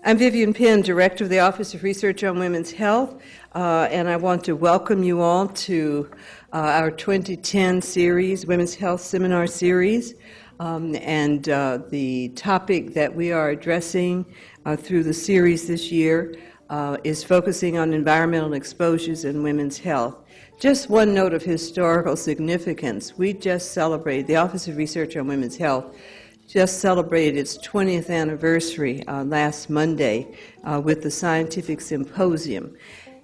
I'm Vivian Penn, Director of the Office of Research on Women's Health, and I want to welcome you all to our 2010 series, Women's Health Seminar Series. The topic that we are addressing through the series this year is focusing on environmental exposures in women's health. Just one note of historical significance. We just celebrated, the Office of Research on Women's Health just celebrated its 20th anniversary last Monday with the Scientific Symposium.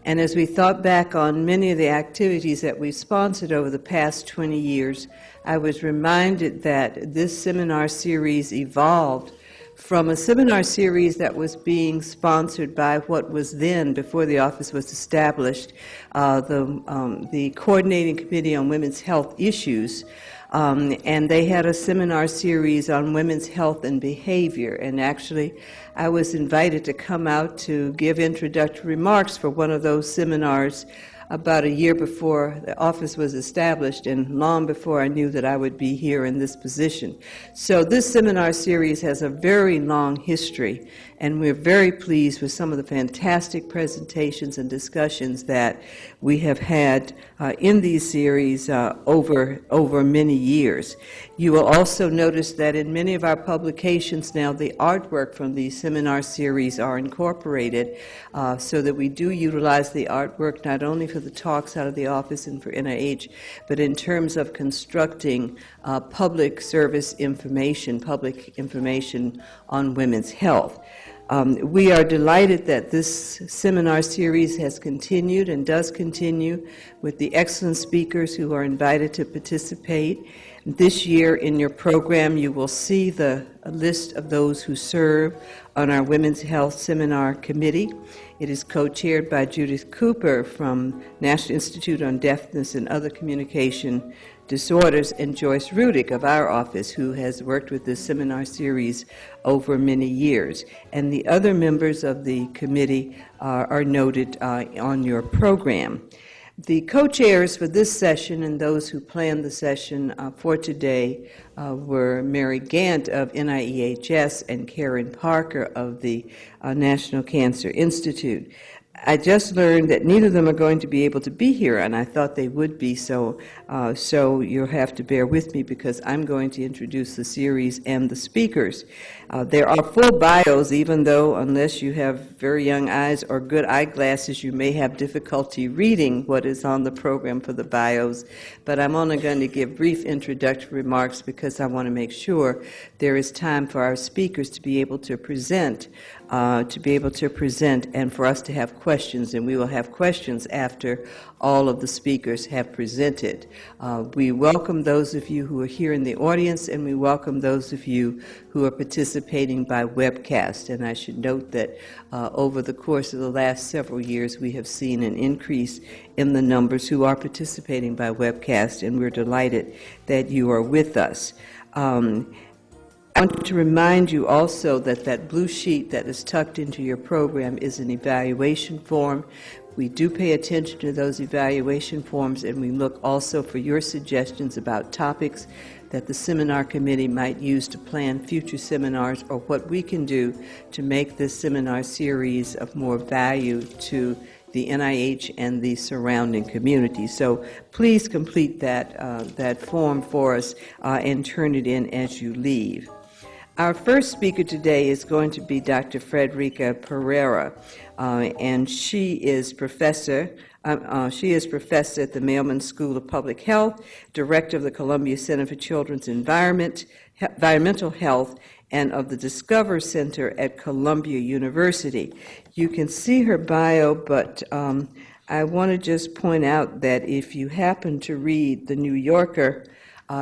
And as we thought back on many of the activities that we've sponsored over the past 20 years, I was reminded that this seminar series evolved from a seminar series that was being sponsored by what was then, before the office was established, the Coordinating Committee on Women's Health Issues. And they had a seminar series on women's health and behavior. And actually, I was invited to come out to give introductory remarks for one of those seminars about a year before the office was established and long before I knew that I would be here in this position. So this seminar series has a very long history, and we're very pleased with some of the fantastic presentations and discussions that we have had in these series over many years. You will also notice that in many of our publications now, the artwork from these seminar series are incorporated so that we do utilize the artwork not only for the talks out of the office and for NIH, but in terms of constructing public service information, public information on women's health. We are delighted that this seminar series has continued and does continue with the excellent speakers who are invited to participate. This year in your program, you will see the list of those who serve on our Women's Health Seminar Committee. It is co-chaired by Judith Cooper from National Institute on Deafness and Other Communication Disorders, and Joyce Rudick of our office, who has worked with this seminar series over many years. And the other members of the committee are noted on your program. The co-chairs for this session and those who planned the session for today were Mary Gant of NIEHS and Karen Parker of the National Cancer Institute. I just learned that neither of them are going to be able to be here, and I thought they would be, so you'll have to bear with me because I'm going to introduce the series and the speakers. There are full bios, even though unless you have very young eyes or good eyeglasses, you may have difficulty reading what is on the program for the bios, but I'm only going to give brief introductory remarks because I want to make sure there is time for our speakers to be able to present and for us to have questions, and we will have questions after all of the speakers have presented. We welcome those of you who are here in the audience, and we welcome those of you who are participating by webcast. And I should note that over the course of the last several years, we have seen an increase in the numbers who are participating by webcast, and we're delighted that you are with us. I want to remind you also that that blue sheet that is tucked into your program is an evaluation form. We do pay attention to those evaluation forms, and we look also for your suggestions about topics that the seminar committee might use to plan future seminars, or what we can do to make this seminar series of more value to the NIH and the surrounding community. So please complete that form for us and turn it in as you leave. Our first speaker today is going to be Dr. Frederica Pereira, and she is professor at the Mailman School of Public Health, director of the Columbia Center for Children's Environmental Health, and of the Discover Center at Columbia University. You can see her bio, but I want to just point out that if you happen to read The New Yorker,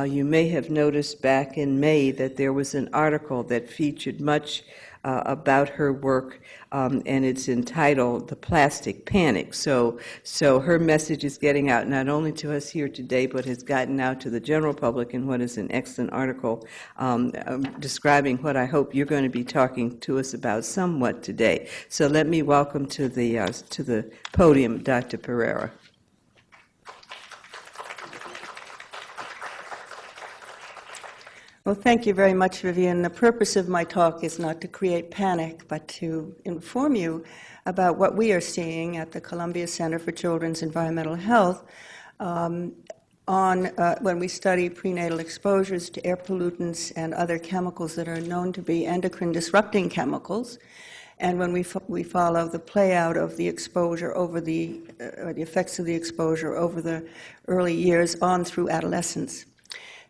you may have noticed back in May that there was an article that featured much about her work, and it's entitled The Plastic Panic. So her message is getting out not only to us here today, but has gotten out to the general public in what is an excellent article describing what I hope you're going to be talking to us about somewhat today. So let me welcome to the podium Dr. Pereira. Well, thank you very much, Vivian. The purpose of my talk is not to create panic, but to inform you about what we are seeing at the Columbia Center for Children's Environmental Health when we study prenatal exposures to air pollutants and other chemicals that are known to be endocrine disrupting chemicals, and when we follow the play out of the exposure over the effects of the exposure over the early years on through adolescence.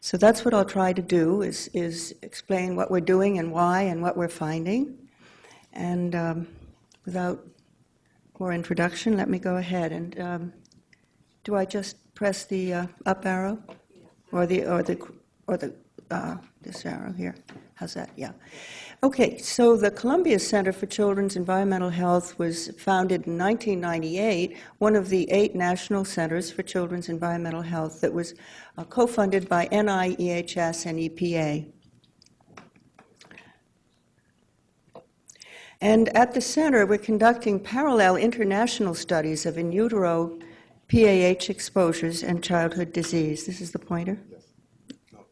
So that's what I'll try to do, is explain what we're doing and why and what we're finding. And without more introduction, let me go ahead. And do I just press the up arrow, or this arrow here? How's that? Yeah. Okay. So the Columbia Center for Children's Environmental Health was founded in 1998, one of the 8 national centers for children's environmental health that was co-funded by NI, EHS, and EPA. And at the center, we're conducting parallel international studies of in utero PAH exposures and childhood disease. This is the pointer? Yes. No,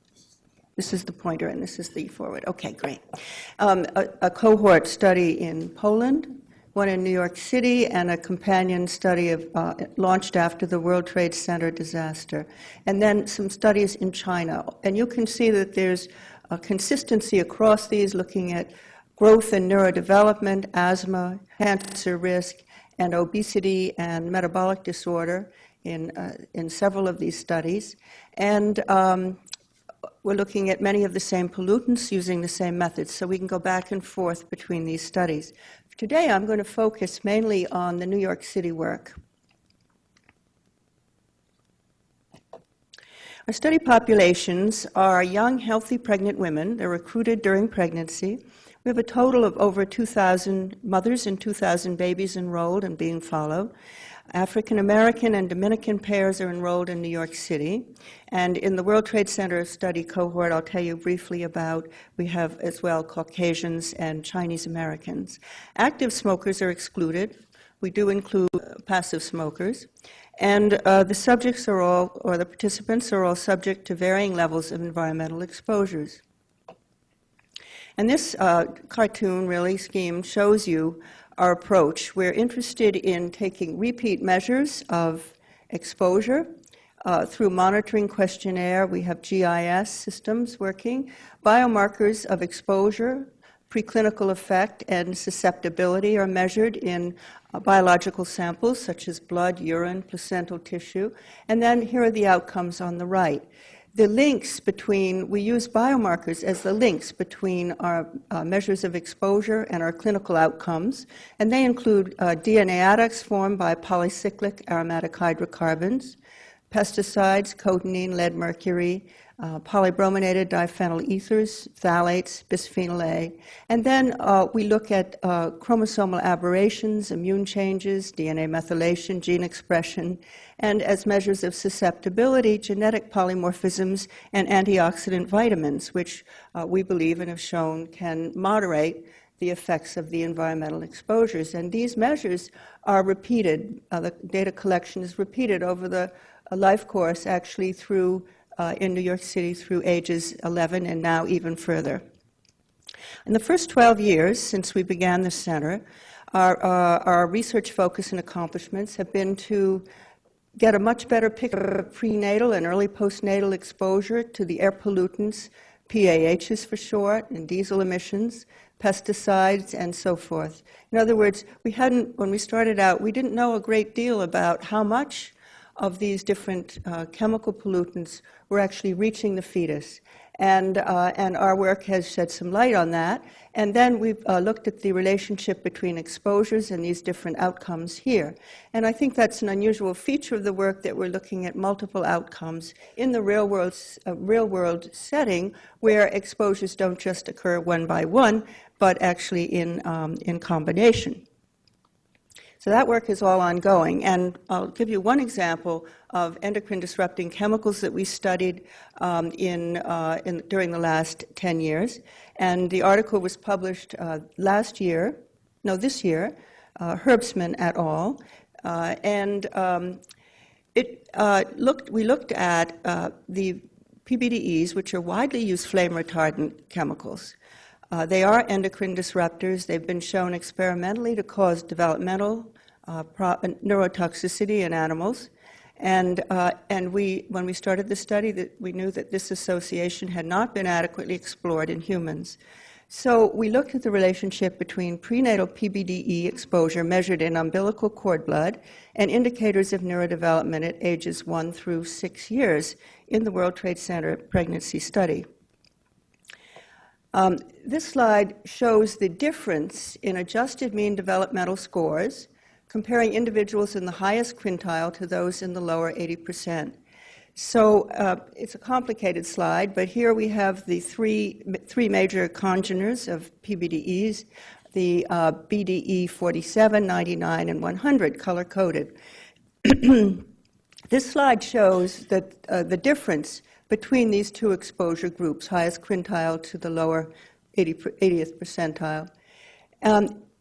this is the pointer, and this is the forward. Okay, great. A cohort study in Poland, one in New York City, and a companion study launched after the World Trade Center disaster. And then some studies in China. And you can see that there's a consistency across these, looking at growth and neurodevelopment, asthma, cancer risk, and obesity and metabolic disorder in several of these studies. And we're looking at many of the same pollutants using the same methods, so we can go back and forth between these studies. Today I'm going to focus mainly on the New York City work. Our study populations are young, healthy pregnant women. They're recruited during pregnancy. We have a total of over 2,000 mothers and 2,000 babies enrolled and being followed. African American and Dominican pairs are enrolled in New York City. And in the World Trade Center study cohort, I'll tell you briefly about, we have as well Caucasians and Chinese Americans. Active smokers are excluded. We do include passive smokers. And the subjects are all, or the participants are all subject to varying levels of environmental exposures. And this cartoon really scheme shows you our approach. We're interested in taking repeat measures of exposure through monitoring questionnaire. We have GIS systems working, biomarkers of exposure, preclinical effect, and susceptibility are measured in biological samples such as blood, urine, placental tissue. And then here are the outcomes on the right. The links between, we use biomarkers as the links between our measures of exposure and our clinical outcomes, and they include DNA adducts formed by polycyclic aromatic hydrocarbons, pesticides, cotinine, lead, mercury, polybrominated diphenyl ethers, phthalates, bisphenol A, and then we look at chromosomal aberrations, immune changes, DNA methylation, gene expression, and as measures of susceptibility, genetic polymorphisms and antioxidant vitamins, which we believe and have shown can moderate the effects of the environmental exposures. And these measures are repeated. The data collection is repeated over the life course, actually through in New York City through ages 11 and now even further. In the first 12 years since we began the center, our research focus and accomplishments have been to get a much better picture of prenatal and early postnatal exposure to the air pollutants, PAHs for short, and diesel emissions, pesticides, and so forth. In other words, when we started out, we didn't know a great deal about how much of these different chemical pollutants were actually reaching the fetus. And our work has shed some light on that. And then we've looked at the relationship between exposures and these different outcomes here. And I think that's an unusual feature of the work, that we're looking at multiple outcomes in the real world setting, where exposures don't just occur one by one, but actually in combination. So that work is all ongoing, and I'll give you one example of endocrine disrupting chemicals that we studied during the last 10 years. And the article was published this year, Herbstman et al. We looked at the PBDEs, which are widely used flame retardant chemicals. They are endocrine disruptors. They've been shown experimentally to cause developmental neurotoxicity in animals. And when we started the study, we knew that this association had not been adequately explored in humans. So we looked at the relationship between prenatal PBDE exposure measured in umbilical cord blood and indicators of neurodevelopment at ages 1 through 6 years in the World Trade Center pregnancy study. This slide shows the difference in adjusted mean developmental scores comparing individuals in the highest quintile to those in the lower 80%. So it's a complicated slide, but here we have the three major congeners of PBDEs, the BDE 47, 99, and 100, color-coded. This slide shows that the difference between these two exposure groups, highest quintile to the lower 80th percentile.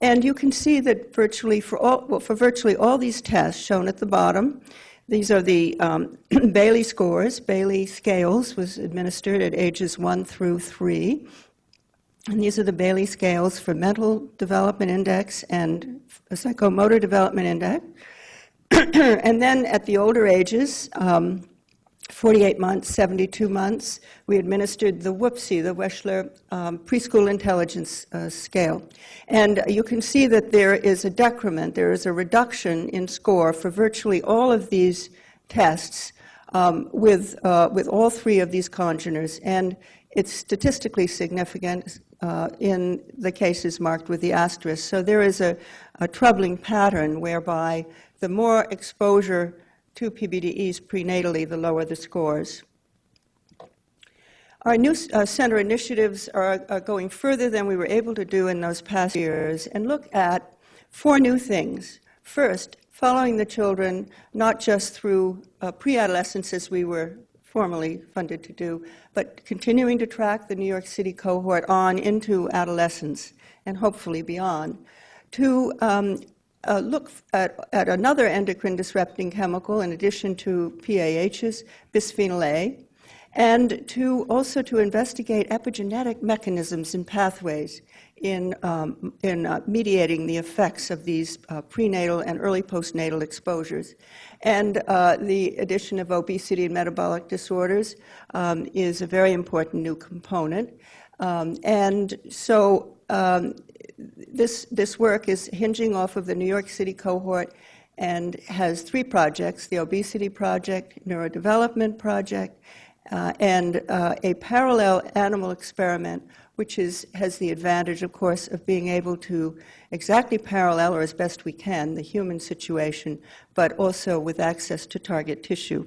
And you can see that for virtually all these tests shown at the bottom, these are the Bailey scores. Bailey scales was administered at ages 1 through 3. And these are the Bailey scales for mental development index and psychomotor development index. And then at the older ages, 48 months, 72 months, we administered the WIPSI, the Wechsler Preschool Intelligence Scale. And you can see that there is a decrement, there is a reduction in score for virtually all of these tests with all three of these congeners. And it's statistically significant in the cases marked with the asterisk. So there is a troubling pattern whereby the more exposure to PBDEs prenatally, the lower the scores. Our new center initiatives are going further than we were able to do in those past years and look at 4 new things. First, following the children not just through pre-adolescence as we were formally funded to do, but continuing to track the New York City cohort on into adolescence and hopefully beyond. To look at another endocrine disrupting chemical in addition to PAHs, bisphenol A, and also to investigate epigenetic mechanisms and pathways in mediating the effects of these prenatal and early postnatal exposures. And the addition of obesity and metabolic disorders is a very important new component. And so this work is hinging off of the New York City cohort and has 3 projects: the obesity project, neurodevelopment project, and a parallel animal experiment, which has the advantage, of course, of being able to exactly parallel, or as best we can, the human situation, but also with access to target tissue.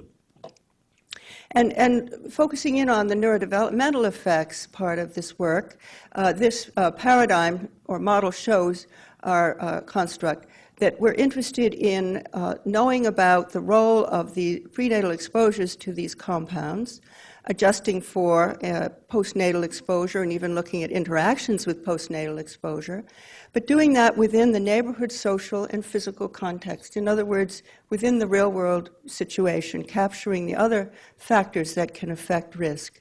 And focusing in on the neurodevelopmental effects part of this work, this paradigm or model shows our construct that we're interested in knowing about the role of the prenatal exposures to these compounds, adjusting for postnatal exposure and even looking at interactions with postnatal exposure, but doing that within the neighborhood social and physical context. In other words, within the real-world situation, capturing the other factors that can affect risk.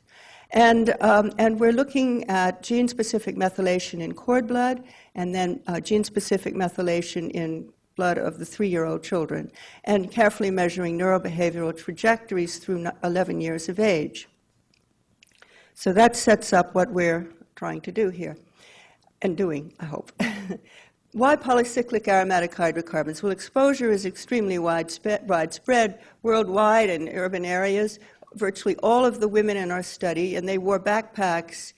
And we're looking at gene-specific methylation in cord blood and then gene-specific methylation in blood of the 3-year-old children, and carefully measuring neurobehavioral trajectories through 11 years of age. So that sets up what we're trying to do here, and doing, I hope. Why polycyclic aromatic hydrocarbons? Well, exposure is extremely widespread worldwide in urban areas. Virtually all of the women in our study, and they wore backpacks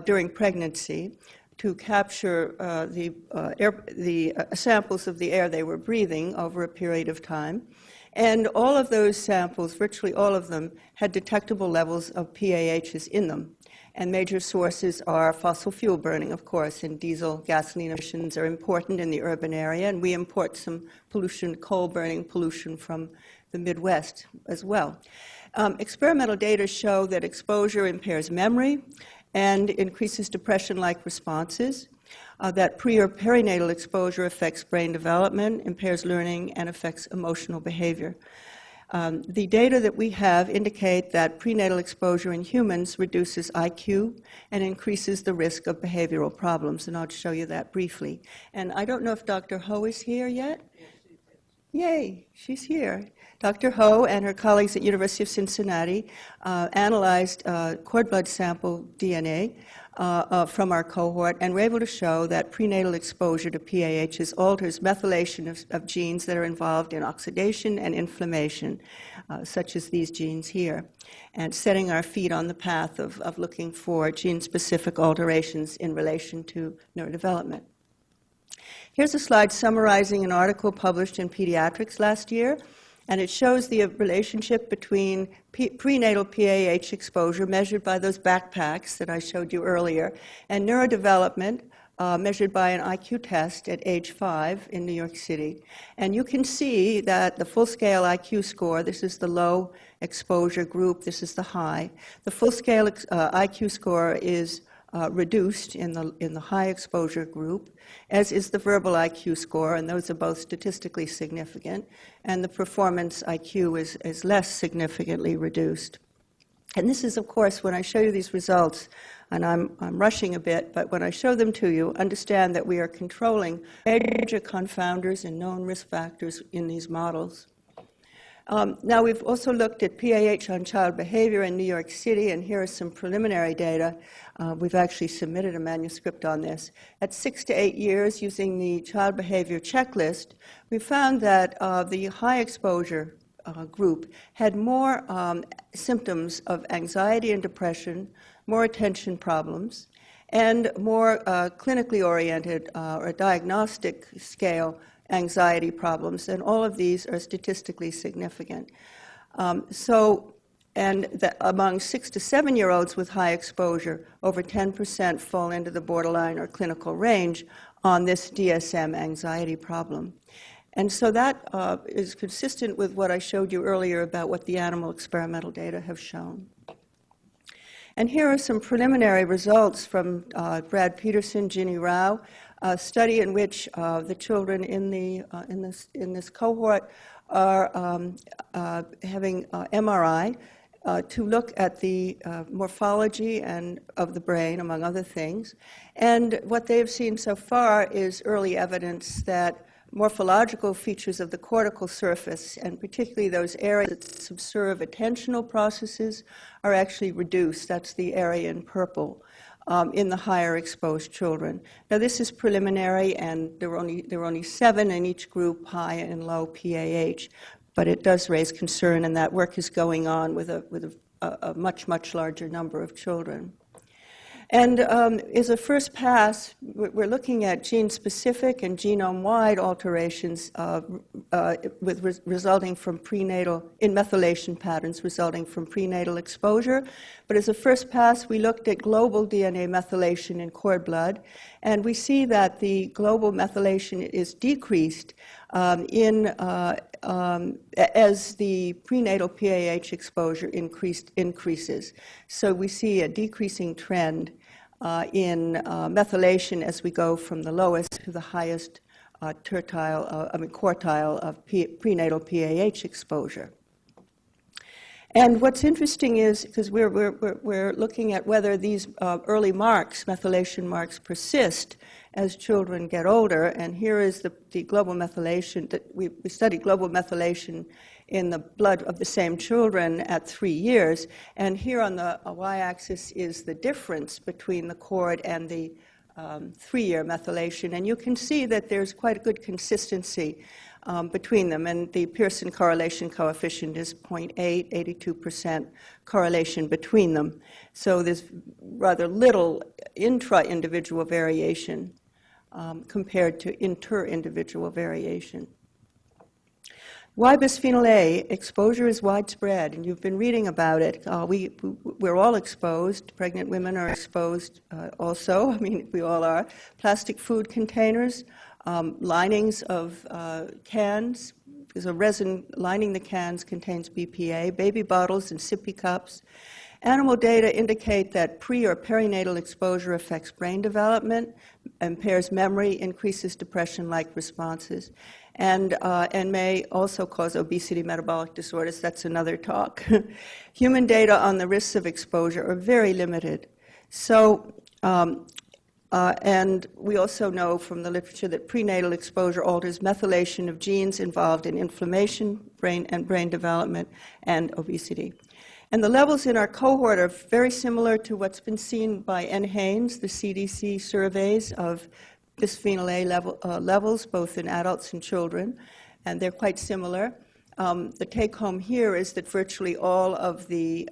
during pregnancy to capture the samples of the air they were breathing over a period of time. And all of those samples, virtually all of them, had detectable levels of PAHs in them. And major sources are fossil fuel burning, of course, and diesel, gasoline emissions are important in the urban area, and we import some pollution, coal-burning pollution from the Midwest as well. Experimental data show that exposure impairs memory and increases depression-like responses, that pre- or perinatal exposure affects brain development, impairs learning, and affects emotional behavior. The data that we have indicate that prenatal exposure in humans reduces IQ and increases the risk of behavioral problems, and I'll show you that briefly. And I don't know if Dr. Ho is here yet. Yay, she's here. Dr. Ho and her colleagues at University of Cincinnati analyzed cord blood sample DNA from our cohort and were able to show that prenatal exposure to PAHs alters methylation of genes that are involved in oxidation and inflammation, such as these genes here, and setting our feet on the path of looking for gene-specific alterations in relation to neurodevelopment. Here's a slide summarizing an article published in Pediatrics last year, and it shows the relationship between prenatal PAH exposure measured by those backpacks that I showed you earlier, and neurodevelopment measured by an IQ test at age 5 in New York City. And you can see that the full-scale IQ score, this is the low exposure group, this is the high. The full-scale IQ score is reduced in the high exposure group, as is the verbal IQ score, and those are both statistically significant, and the performance IQ is less significantly reduced. And this is, of course, when I show you these results, and I'm rushing a bit, but when I show them to you, understand that we are controlling major confounders and known risk factors in these models. Now, we've also looked at PAH on child behavior in New York City, and here are some preliminary data. We've actually submitted a manuscript on this. At 6 to 8 years, using the child behavior checklist, we found that the high exposure group had more symptoms of anxiety and depression, more attention problems, and more clinically oriented or diagnostic scale anxiety problems, and all of these are statistically significant. Among 6 to 7-year-olds with high exposure, over 10% fall into the borderline or clinical range on this DSM anxiety problem. And so that is consistent with what I showed you earlier about what the animal experimental data have shown. And here are some preliminary results from Brad Peterson, Ginny Rao, a study in which the children in this cohort are having MRI to look at the morphology of the brain, among other things. And what they have seen so far is early evidence that morphological features of the cortical surface, and particularly those areas that subserve attentional processes, are actually reduced. That's the area in purple. In the higher exposed children. Now, this is preliminary, and there were only 7 in each group, high and low PAH, but it does raise concern, and that work is going on with a much, much larger number of children. And as a first pass, we're looking at gene-specific and genome-wide alterations resulting from prenatal, in methylation patterns resulting from prenatal exposure. But as a first pass, we looked at global DNA methylation in cord blood, and we see that the global methylation is decreased as the prenatal PAH exposure increases. So we see a decreasing trend in methylation as we go from the lowest to the highest quartile of prenatal PAH exposure. And what's interesting is, because we're looking at whether these early marks, methylation marks, persist as children get older, and here is the global methylation, that we studied global methylation in the blood of the same children at 3 years, and here on the y-axis is the difference between the cord and the 3-year methylation, and you can see that there's quite a good consistency between them, and the Pearson correlation coefficient is 0.8, 82% correlation between them. So there's rather little intra-individual variation compared to inter-individual variation. Y bisphenol A exposure is widespread, and you've been reading about it. We're all exposed. Pregnant women are exposed also. I mean, we all are. Plastic food containers, linings of cans. There's a resin lining the cans contains BPA. Baby bottles and sippy cups. Animal data indicate that pre- or perinatal exposure affects brain development, impairs memory, increases depression-like responses. and may also cause obesity, metabolic disorders. That's another talk. Human data on the risks of exposure are very limited. So, and we also know from the literature that prenatal exposure alters methylation of genes involved in inflammation, brain development, and obesity. And the levels in our cohort are very similar to what's been seen by N. Haynes, the CDC surveys of bisphenol A levels, both in adults and children, and they're quite similar. The take-home here is that virtually all of the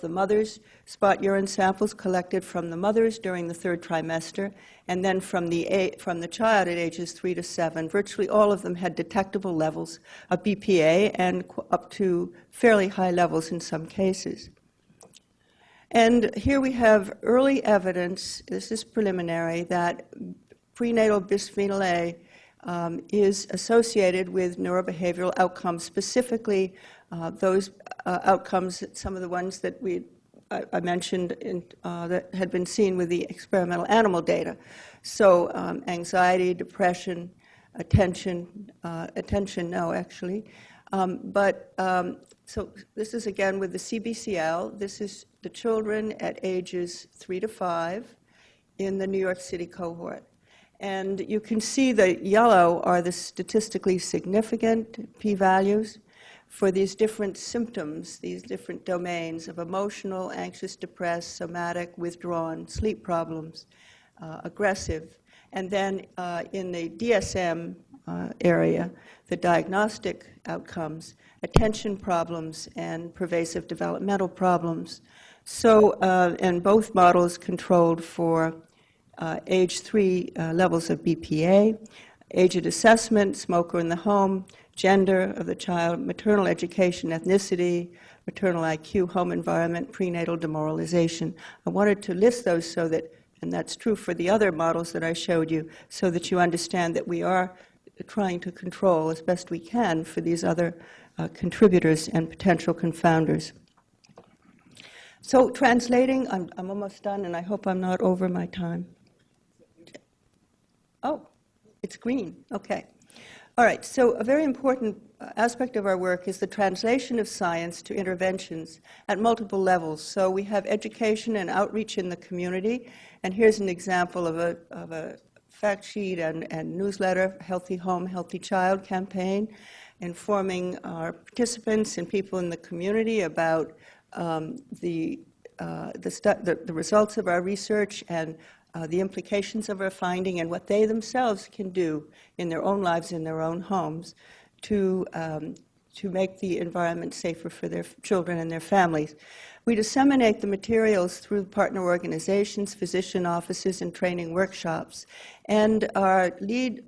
mothers' spot urine samples collected from the mothers during the third trimester, and then from the child at ages 3 to 7, virtually all of them had detectable levels of BPA and up to fairly high levels in some cases. And here we have early evidence, this is preliminary, that prenatal bisphenol A is associated with neurobehavioral outcomes, specifically those outcomes, some of the ones that I mentioned that had been seen with the experimental animal data. So anxiety, depression, attention no, actually. So this is again with the CBCL. This is the children at ages 3 to 5 in the New York City cohort. And you can see the yellow are the statistically significant p-values for these different symptoms, these different domains of emotional, anxious, depressed, somatic, withdrawn, sleep problems, aggressive. And then in the DSM area, the diagnostic outcomes, attention problems and pervasive developmental problems. So, and both models controlled for age 3 levels of BPA, age at assessment, smoker in the home, gender of the child, maternal education, ethnicity, maternal IQ, home environment, prenatal demoralization. I wanted to list those so that, and that's true for the other models that I showed you, so that you understand that we are trying to control as best we can for these other contributors and potential confounders. So translating, I'm almost done, and I hope I'm not over my time. Oh, it's green. Okay. All right. So a very important aspect of our work is the translation of science to interventions at multiple levels. So we have education and outreach in the community, and here's an example of a fact sheet and newsletter, Healthy Home, Healthy Child campaign, informing our participants and people in the community about the results of our research and the implications of our finding and what they themselves can do in their own lives, in their own homes, to make the environment safer for their children and their families. We disseminate the materials through partner organizations, physician offices, and training workshops. And our lead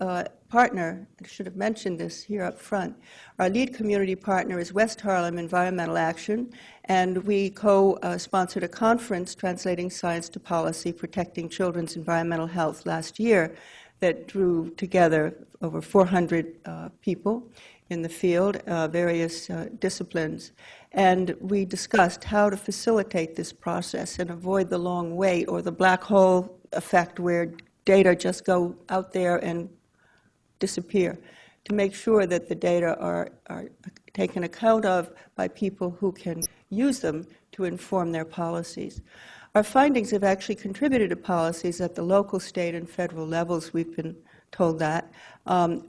partner, I should have mentioned this here up front, our lead community partner is West Harlem Environmental Action, and we co-sponsored a conference, Translating Science to Policy, Protecting Children's Environmental Health, last year that drew together over 400 people in the field, various disciplines. And we discussed how to facilitate this process and avoid the long wait or the black hole effect where data just go out there and disappear, to make sure that the data are taken account of by people who can use them to inform their policies. Our findings have actually contributed to policies at the local, state, and federal levels, we've been told that,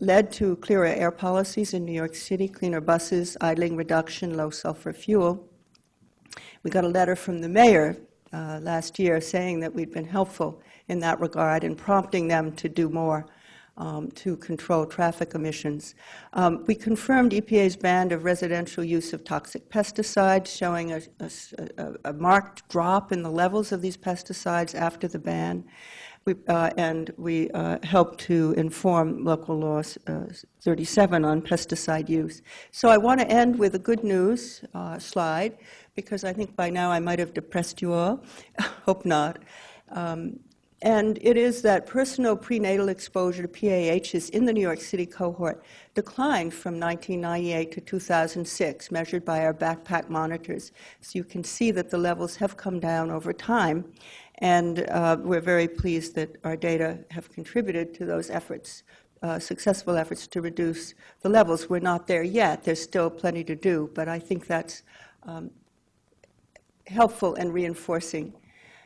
led to clearer air policies in New York City, cleaner buses, idling reduction, low sulfur fuel. We got a letter from the mayor last year saying that we'd been helpful in that regard and prompting them to do more to control traffic emissions. We confirmed EPA's ban of residential use of toxic pesticides, showing a marked drop in the levels of these pesticides after the ban. And we helped to inform local law 37 on pesticide use. So I want to end with a good news slide, because I think by now I might have depressed you all. Hope not. And it is that personal prenatal exposure to PAHs in the New York City cohort declined from 1998 to 2006, measured by our backpack monitors. So you can see that the levels have come down over time, and we're very pleased that our data have contributed to those efforts successful efforts to reduce the levels. We're not there yet. There's still plenty to do, but I think that's helpful and reinforcing.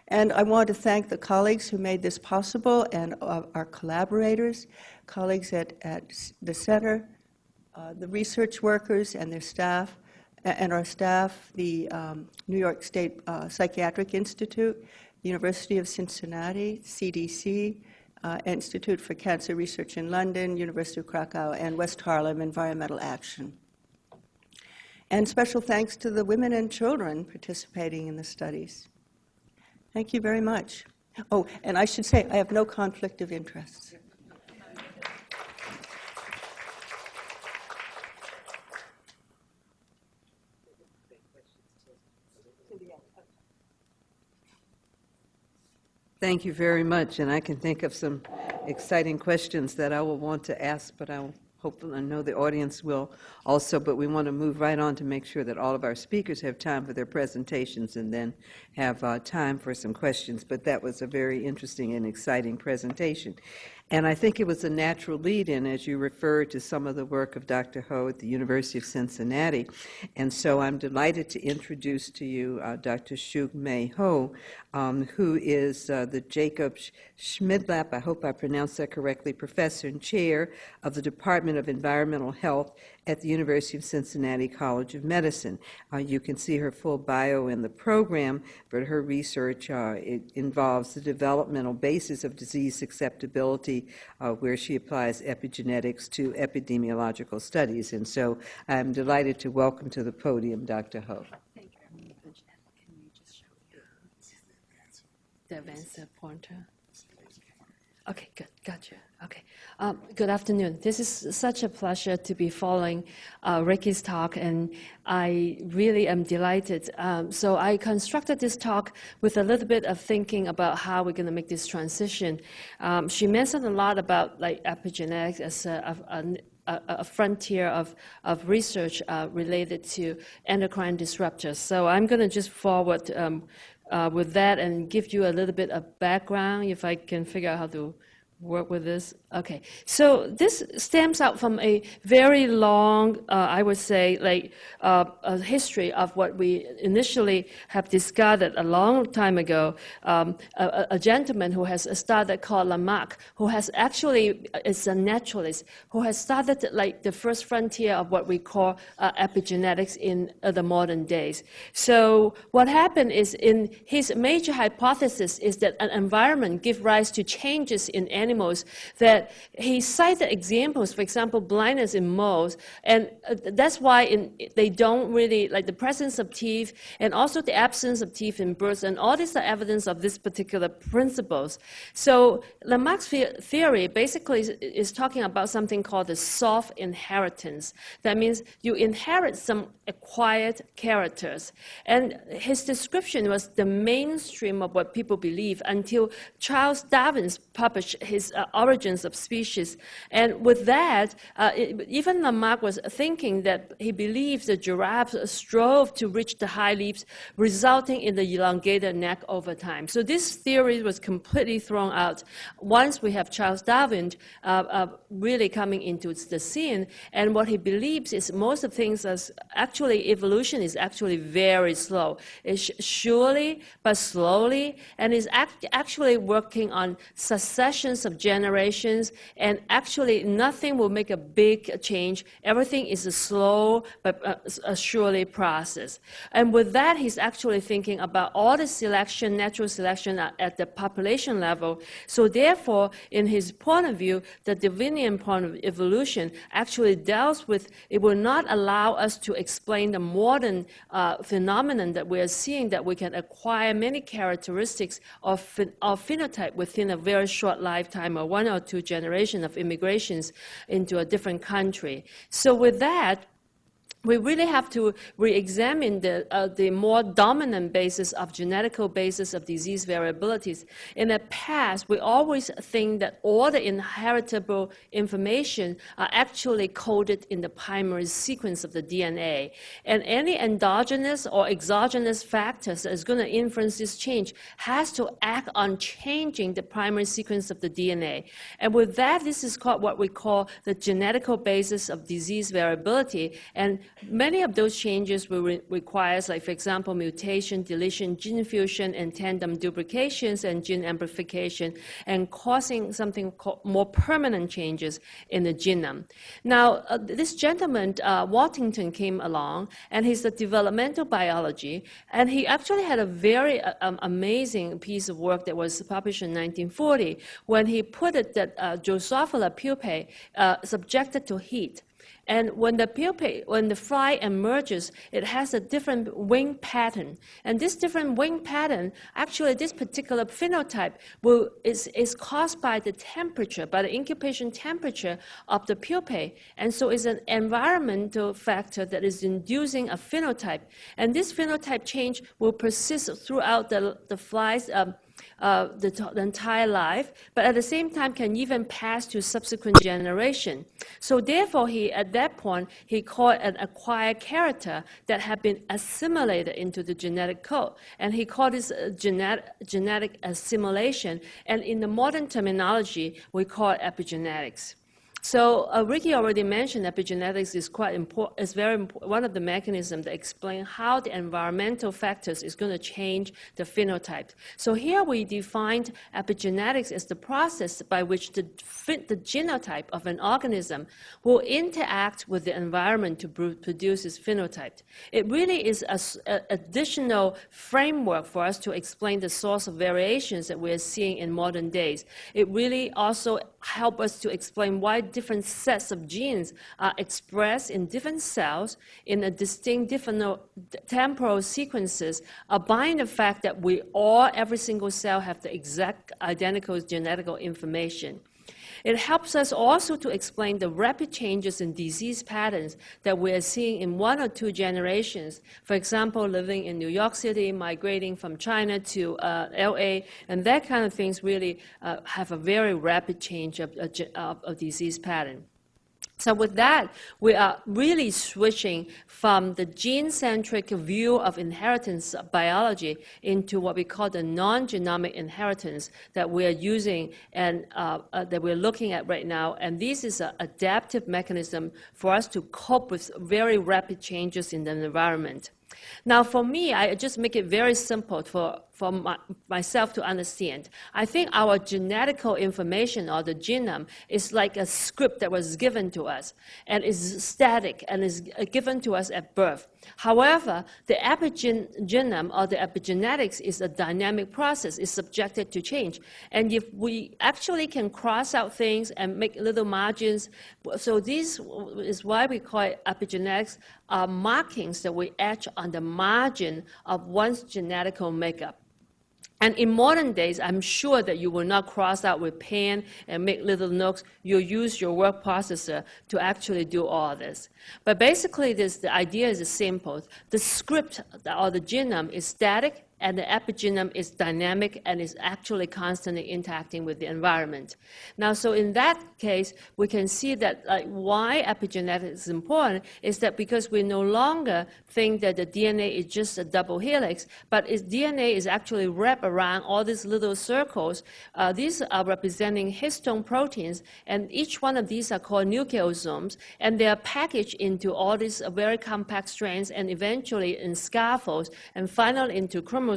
And I want to thank the colleagues who made this possible and our collaborators, colleagues at the center, the research workers and their staff, and our staff, the New York State Psychiatric Institute, University of Cincinnati, CDC, Institute for Cancer Research in London, University of Krakow, and West Harlem Environmental Action. And special thanks to the women and children participating in the studies. Thank you very much. Oh, and I should say, I have no conflict of interests. Thank you very much, and I can think of some exciting questions that I will want to ask, but I know the audience will also, but we want to move right on to make sure that all of our speakers have time for their presentations and then have time for some questions. But that was a very interesting and exciting presentation. And I think it was a natural lead-in as you referred to some of the work of Dr. Ho at the University of Cincinnati. And so I'm delighted to introduce to you Dr. k-mei Ho, who is the Jacob Schmidlapp, I hope I pronounced that correctly, professor and chair of the Department of Environmental Health at the University of Cincinnati College of Medicine. You can see her full bio in the program, but her research it involves the developmental basis of disease susceptibility, where she applies epigenetics to epidemiological studies. And so I'm delighted to welcome to the podium Dr. Ho. Thank you. Can you just show the advanced pointer? Okay, good, gotcha. Okay, good afternoon. This is such a pleasure to be following Ricky's talk, and I really am delighted. So I constructed this talk with a little bit of thinking about how we're going to make this transition. She mentioned a lot about like epigenetics as a frontier of research related to endocrine disruptors. So I'm going to just forward with that and give you a little bit of background, if I can figure out how to work with this. Okay, so this stems out from a very long, I would say, like a history of what we initially have discovered a long time ago. A gentleman who has started called Lamarck, who has actually is a naturalist, who has started like the first frontier of what we call epigenetics in the modern days. So what happened is, in his major hypothesis is that an environment gives rise to changes in animals that he cited examples, for example, blindness in moles, and that's why they don't really, like the presence of teeth and also the absence of teeth in birds, and all these are evidence of this particular principles. So Lamarck's theory basically is talking about something called the soft inheritance. That means you inherit some acquired characters. And his description was the mainstream of what people believe until Charles Darwin published his Origins of Species. And with that, even Lamarck was thinking that he believes the giraffes strove to reach the high leaves, resulting in the elongated neck over time. So this theory was completely thrown out once we have Charles Darwin really coming into the scene. And what he believes is most of things as actually evolution is actually very slow. It's surely but slowly, and is actually working on successions of generations, and actually nothing will make a big change. Everything is a slow but a surely process. And with that, he's actually thinking about all the selection, natural selection at the population level. So therefore, in his point of view, the Darwinian point of evolution actually deals with, it will not allow us to explain the modern phenomenon that we are seeing, that we can acquire many characteristics of phenotype within a very short lifetime, or 1 or 2 generations of immigrations into a different country. So with that, we really have to re-examine the more dominant basis of genetical basis of disease variabilities. In the past, we always think that all the inheritable information are actually coded in the primary sequence of the DNA. And any endogenous or exogenous factors that is going to influence this change has to act on changing the primary sequence of the DNA. And with that, this is called what we call the genetical basis of disease variability. And many of those changes will require, like, for example, mutation, deletion, gene fusion, and tandem duplications, and gene amplification, and causing something called more permanent changes in the genome. Now, this gentleman, Waddington, came along, and he's a developmental biology, and he actually had a very amazing piece of work that was published in 1940 when he put it that Drosophila pupae subjected to heat. And when the fly emerges, it has a different wing pattern. And this different wing pattern, actually this particular phenotype is caused by the temperature, by the incubation temperature of the pupae. And so it's an environmental factor that is inducing a phenotype. And this phenotype change will persist throughout the fly's the entire life, but at the same time can even pass to subsequent generation. So therefore, at that point, he called an acquired character that had been assimilated into the genetic code. And he called this genetic assimilation. And in the modern terminology, we call it epigenetics. So Ricky already mentioned epigenetics is quite important. It's very important, one of the mechanisms that explain how the environmental factors is going to change the phenotype. So here we defined epigenetics as the process by which the genotype of an organism will interact with the environment to produce its phenotype. It really is an additional framework for us to explain the source of variations that we are seeing in modern days. It really also helps us to explain why different sets of genes are expressed in different cells in a distinct different temporal sequences, behind the fact that every single cell have the exact identical genetical information. It helps us also to explain the rapid changes in disease patterns that we are seeing in 1 or 2 generations. For example, living in New York City, migrating from China to LA, and that kind of things really have a very rapid change of disease pattern. So with that, we are really switching from the gene-centric view of inheritance biology into what we call the non-genomic inheritance that we are using and that we're looking at right now. And this is an adaptive mechanism for us to cope with very rapid changes in the environment. Now, for me, I just make it very simple for myself to understand. I think our genetical information, or the genome, is like a script that was given to us and is static and is given to us at birth. However, the epigenome or the epigenetics is a dynamic process. It's subjected to change. And if we actually can cross out things and make little margins, so this is why we call it epigenetics, are markings that we etch on the margin of one's genetical makeup. And in modern days, I'm sure that you will not cross out with pen and make little notes. You'll use your word processor to actually do all this. But basically, the idea is simple. The script or the genome is static, and the epigenome is dynamic and is actually constantly interacting with the environment. Now, so in that case, we can see that why epigenetics is important is that because we no longer think that the DNA is just a double helix, but its DNA is actually wrapped around all these little circles. These are representing histone proteins, and each one of these are called nucleosomes, and they are packaged into all these very compact strands and eventually in scaffolds and finally into chromosomes.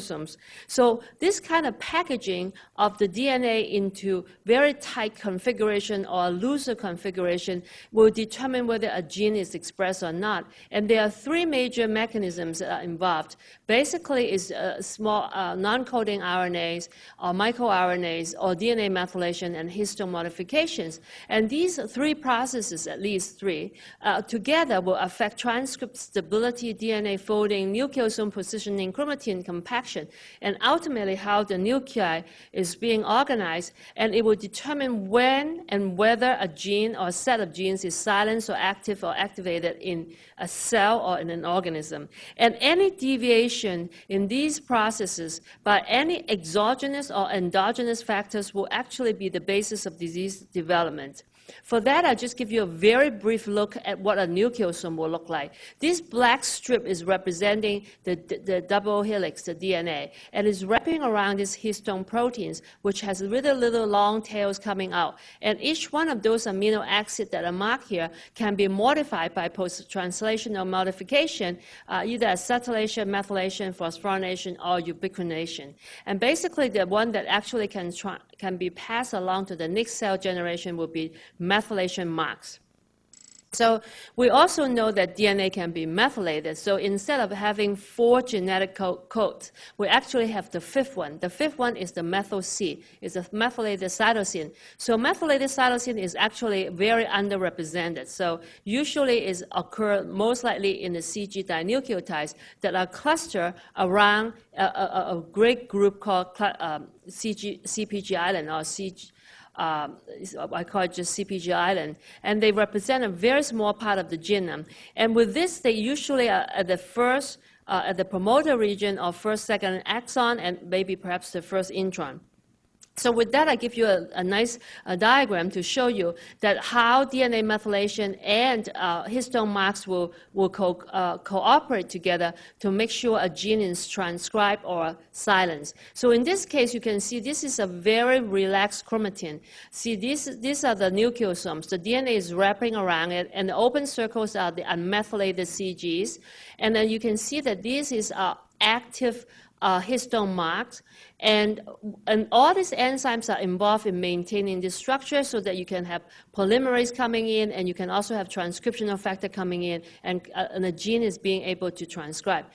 So this kind of packaging of the DNA into very tight configuration or looser configuration will determine whether a gene is expressed or not. And there are 3 major mechanisms that are involved. Basically, it's small non-coding RNAs or microRNAs or DNA methylation and histone modifications. And these 3 processes, at least 3, together will affect transcript stability, DNA folding, nucleosome positioning, chromatin compaction, interaction, and ultimately how the nuclei is being organized, and it will determine when and whether a gene or a set of genes is silenced or active or activated in a cell or in an organism. And any deviation in these processes by any exogenous or endogenous factors will actually be the basis of disease development. For that, I'll just give you a very brief look at what a nucleosome will look like. This black strip is representing the double helix, the DNA, and is wrapping around these histone proteins, which has little long tails coming out. And each one of those amino acids that are marked here can be modified by post-translational modification, either acetylation, methylation, phosphorylation, or ubiquination. And basically, the one that actually can be passed along to the next cell generation will be methylation marks. So we also know that DNA can be methylated. So instead of having 4 genetic codes, we actually have the 5th one. The 5th one is the methyl C. It's a methylated cytosine. So methylated cytosine is actually very underrepresented. So usually it occurs most likely in the CG dinucleotides that are clustered around a great group called CPG island, or CG. I call it just CPG island, and they represent a very small part of the genome. And with this, they usually are at the first, at the promoter region or first, second axon, and maybe perhaps the first intron. So with that, I give you a nice diagram to show you that how DNA methylation and histone marks will cooperate together to make sure a gene is transcribed or silenced. So in this case, you can see this is a very relaxed chromatin. See, these are the nucleosomes. The DNA is wrapping around it, and the open circles are the unmethylated CGs. And then you can see that this is active histone marks, and all these enzymes are involved in maintaining this structure so that you can have polymerase coming in, and you can also have transcriptional factor coming in, and a gene is being able to transcribe.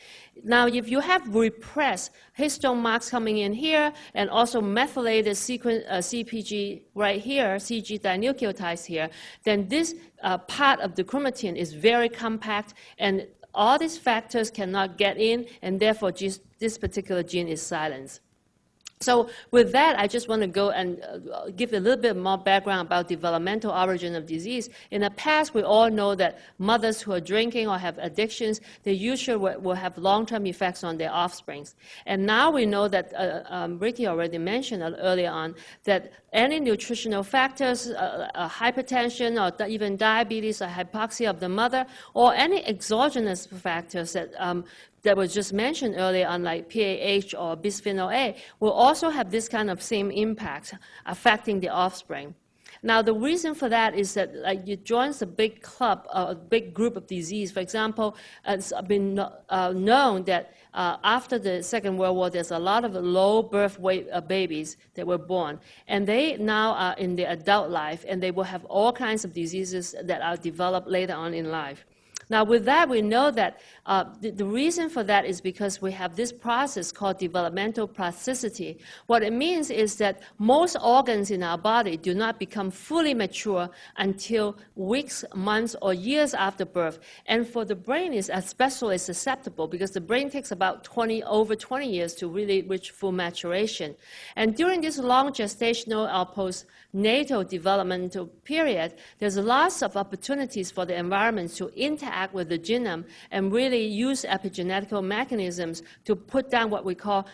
Now, if you have repressed histone marks coming in here, and also methylated CPG right here, CG dinucleotides here, then this part of the chromatin is very compact, and all these factors cannot get in, and therefore this particular gene is silenced. So with that, I just want to go and give a little bit more background about developmental origin of disease. In the past, we all know that mothers who are drinking or have addictions, they usually will have long-term effects on their offsprings. And now we know that, Ricky already mentioned earlier on, that any nutritional factors, hypertension or even diabetes or hypoxia of the mother, or any exogenous factors that was just mentioned earlier on, like PAH or bisphenol A, will also have this kind of same impact affecting the offspring. Now, the reason for that is that it joins a big club, a big group of disease. For example, it's been known that after the Second World War, there's a lot of low birth weight babies that were born. And they now are in their adult life, and they will have all kinds of diseases that are developed later on in life. Now, with that, we know that the reason for that is because we have this process called developmental plasticity. What it means is that most organs in our body do not become fully mature until weeks, months, or years after birth. And for the brain, is especially susceptible because the brain takes about over 20 years to really reach full maturation. And during this long gestational or postnatal developmental period, there's lots of opportunities for the environment to interact with the genome and really use epigenetical mechanisms to put down what we call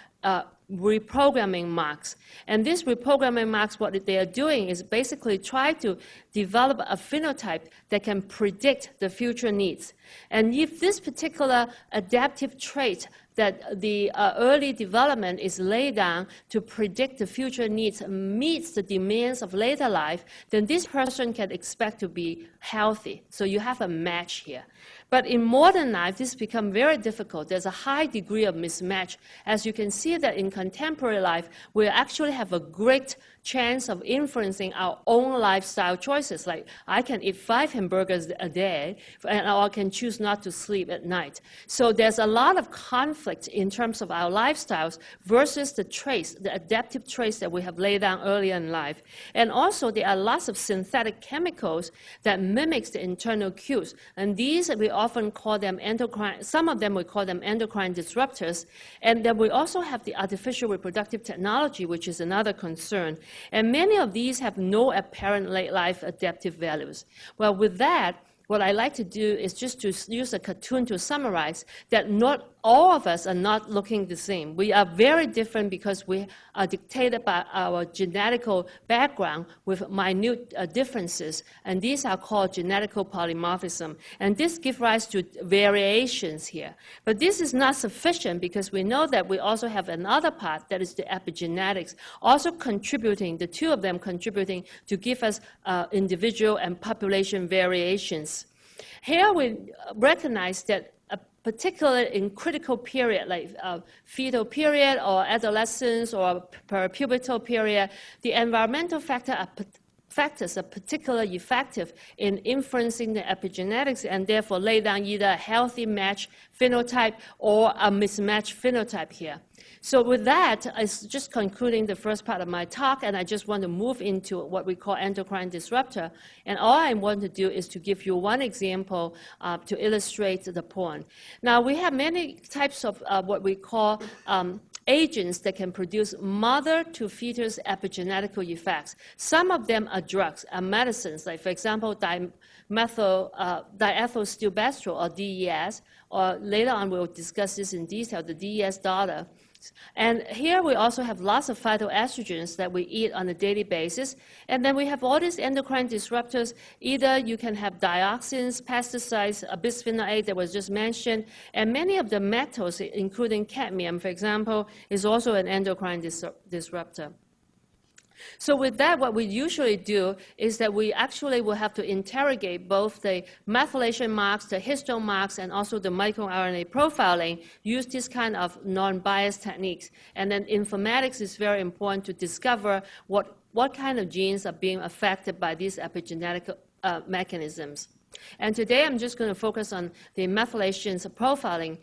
reprogramming marks. And these reprogramming marks, what they are doing is basically try to develop a phenotype that can predict the future needs. And if this particular adaptive trait that the early development is laid down to predict the future needs meets the demands of later life, then this person can expect to be healthy. So you have a match here. But in modern life, this becomes very difficult. There's a high degree of mismatch. As you can see that in contemporary life, we actually have a great chance of influencing our own lifestyle choices. Like, I can eat 5 hamburgers a day, or I can choose not to sleep at night. So there's a lot of conflict in terms of our lifestyles versus the traits, the adaptive traits that we have laid down earlier in life. And also, there are lots of synthetic chemicals that mimics the internal cues. And these we often call them endocrine, some of them we call them endocrine disruptors. And then we also have the artificial reproductive technology, which is another concern. And many of these have no apparent late life adaptive values. Well, with that, what I like to do is just to use a cartoon to summarize that not all of us are not looking the same. We are very different because we are dictated by our genetical background with minute differences, and these are called genetical polymorphism. And this gives rise to variations here. But this is not sufficient because we know that we also have another part, that is the epigenetics, also contributing, the two of them contributing to give us individual and population variations. Here we recognize that particularly in critical period, like fetal period or adolescence or peripubertal period, the environmental factors are particularly effective in influencing the epigenetics and therefore lay down either a healthy match phenotype or a mismatched phenotype here. So with that, I'm just concluding the first part of my talk, and I just want to move into what we call endocrine disruptor. And all I want to do is to give you one example to illustrate the point. Now, we have many types of what we call agents that can produce mother-to-fetus epigenetical effects. Some of them are drugs, are medicines, like, for example, diethylstilbestrol, or DES, or later on we'll discuss this in detail, the DES daughter. And here we also have lots of phytoestrogens that we eat on a daily basis. And then we have all these endocrine disruptors. Either you can have dioxins, pesticides, bisphenol A that was just mentioned, and many of the metals, including cadmium, for example, is also an endocrine disruptor. So with that, what we usually do is that we actually will have to interrogate both the methylation marks, the histone marks, and also the microRNA profiling, use this kind of non-biased techniques. And then informatics is very important to discover what kind of genes are being affected by these epigenetic mechanisms. And today I'm just going to focus on the methylations profiling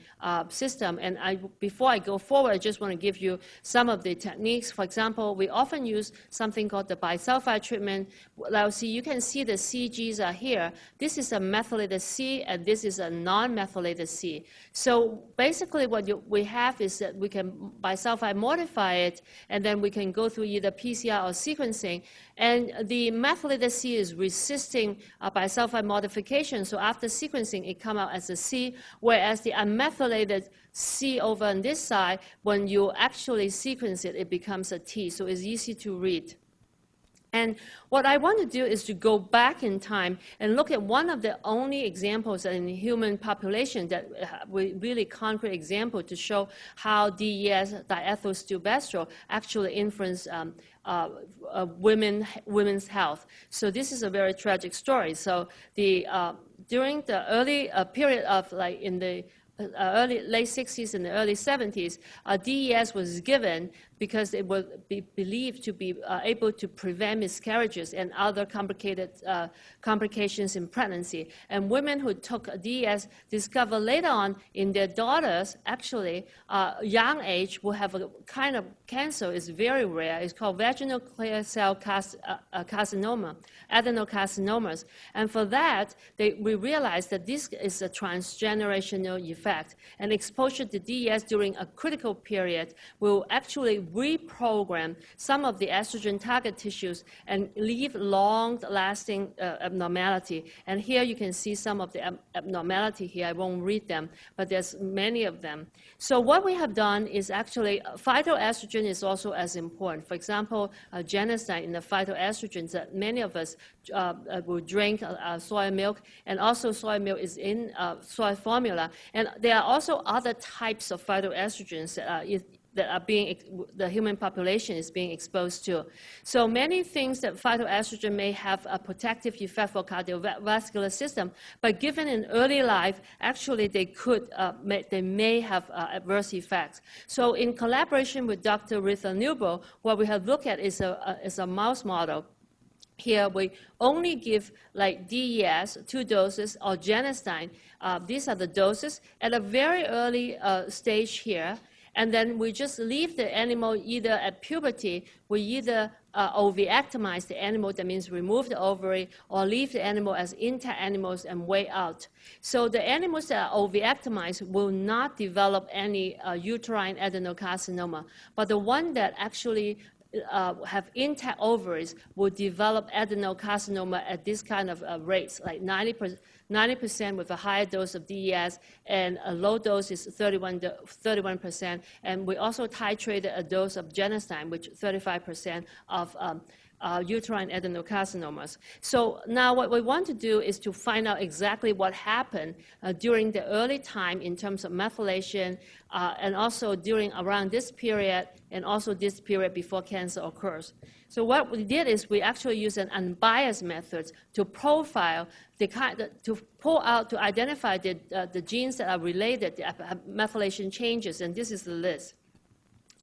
system. And before I go forward, I just want to give you some of the techniques. For example, we often use something called the bisulfite treatment. Now, see, you can see the CGs are here. This is a methylated C, and this is a non-methylated C. So basically what we have is that we can bisulfite modify it, and then we can go through either PCR or sequencing. And the methylated C is resisting bisulfite modification, so after sequencing, it comes out as a C, whereas the unmethylated C over on this side, when you actually sequence it, it becomes a T, so it's easy to read. And what I want to do is to go back in time and look at one of the only examples in the human population that really concrete example to show how DES, diethylstilbestrol, actually influence women's health. So this is a very tragic story. So during the early period of in the late 60s and the early 70s, DES was given because it would be believed to be able to prevent miscarriages and other complications in pregnancy. And women who took DES discovered later on in their daughters, actually, young age, will have a kind of cancer. It's very rare. It's called vaginal clear cell carcinoma, adenocarcinomas. And for that, we realized that this is a transgenerational effect. And exposure to DES during a critical period will actually reprogram some of the estrogen target tissues and leave long-lasting abnormality. And here you can see some of the abnormality here. I won't read them, but there's many of them. So what we have done is actually phytoestrogen is also as important. For example, genistein in the phytoestrogens that many of us will drink soy milk, and also soy milk is in soy formula. And there are also other types of phytoestrogens that are the human population is being exposed to. So many things that phytoestrogen may have a protective effect for cardiovascular system, but given in early life, actually they may have adverse effects. So in collaboration with Dr. Ritha Newbo, what we have looked at is a mouse model. Here we only give like DES, 2 doses, or genistein. These are the doses at a very early stage here. And then we just leave the animal either at puberty, we either ovectomize the animal, that means remove the ovary, or leave the animal as intact animals and weigh out. So the animals that are ovectomized will not develop any uterine adenocarcinoma, but the one that actually have intact ovaries will develop adenocarcinoma at this kind of rates, like 90% with a higher dose of DES, and a low dose is 31%. And we also titrated a dose of genistein, which 35% of uterine adenocarcinomas. So now what we want to do is to find out exactly what happened during the early time in terms of methylation, and also around this period, and also this period before cancer occurs. So what we did is we actually used an unbiased method to profile to identify the genes that are related to methylation changes, and this is the list.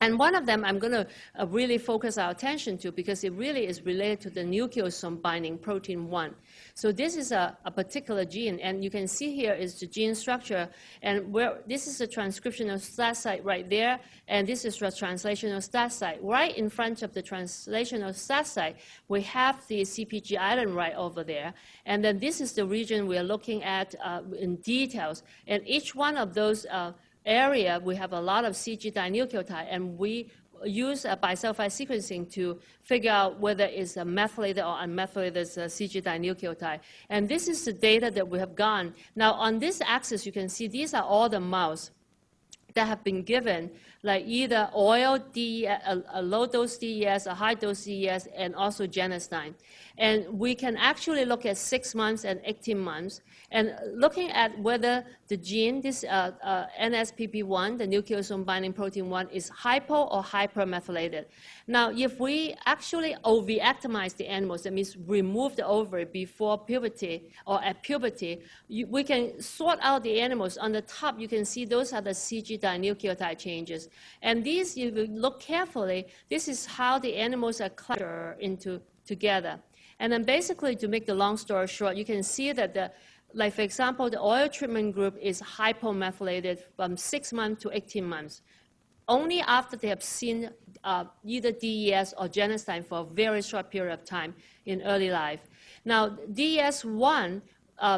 And one of them I'm going to really focus our attention to because it really is related to the nucleosome binding protein 1. So this is a particular gene, and you can see here is the gene structure, and this is a transcriptional start site right there, and this is a translational start site. Right in front of the translational start site, we have the CPG island right over there, and then this is the region we are looking at in details, and each one of those area, we have a lot of CG dinucleotide, and we use bisulfite sequencing to figure out whether it's a methylated or unmethylated CG dinucleotide. And this is the data that we have gotten. Now, on this axis, you can see these are all the mouse that have been given, like either oil, DES, a low-dose DES, a high-dose DES, and also genistein. And we can actually look at 6 months and 18 months, and looking at whether the gene, this NSPP1, the nucleosome binding protein 1, is hypo or hypermethylated. Now, if we actually ovectomize the animals, that means remove the ovary before puberty or at puberty, we can sort out the animals. On the top, you can see those are the CG dinucleotide changes. And these, if you look carefully, this is how the animals are clustered together. And then basically, to make the long story short, you can see that like for example, the oil treatment group is hypomethylated from 6 months to 18 months, only after they have seen either DES or genistein for a very short period of time in early life. Now, DES1,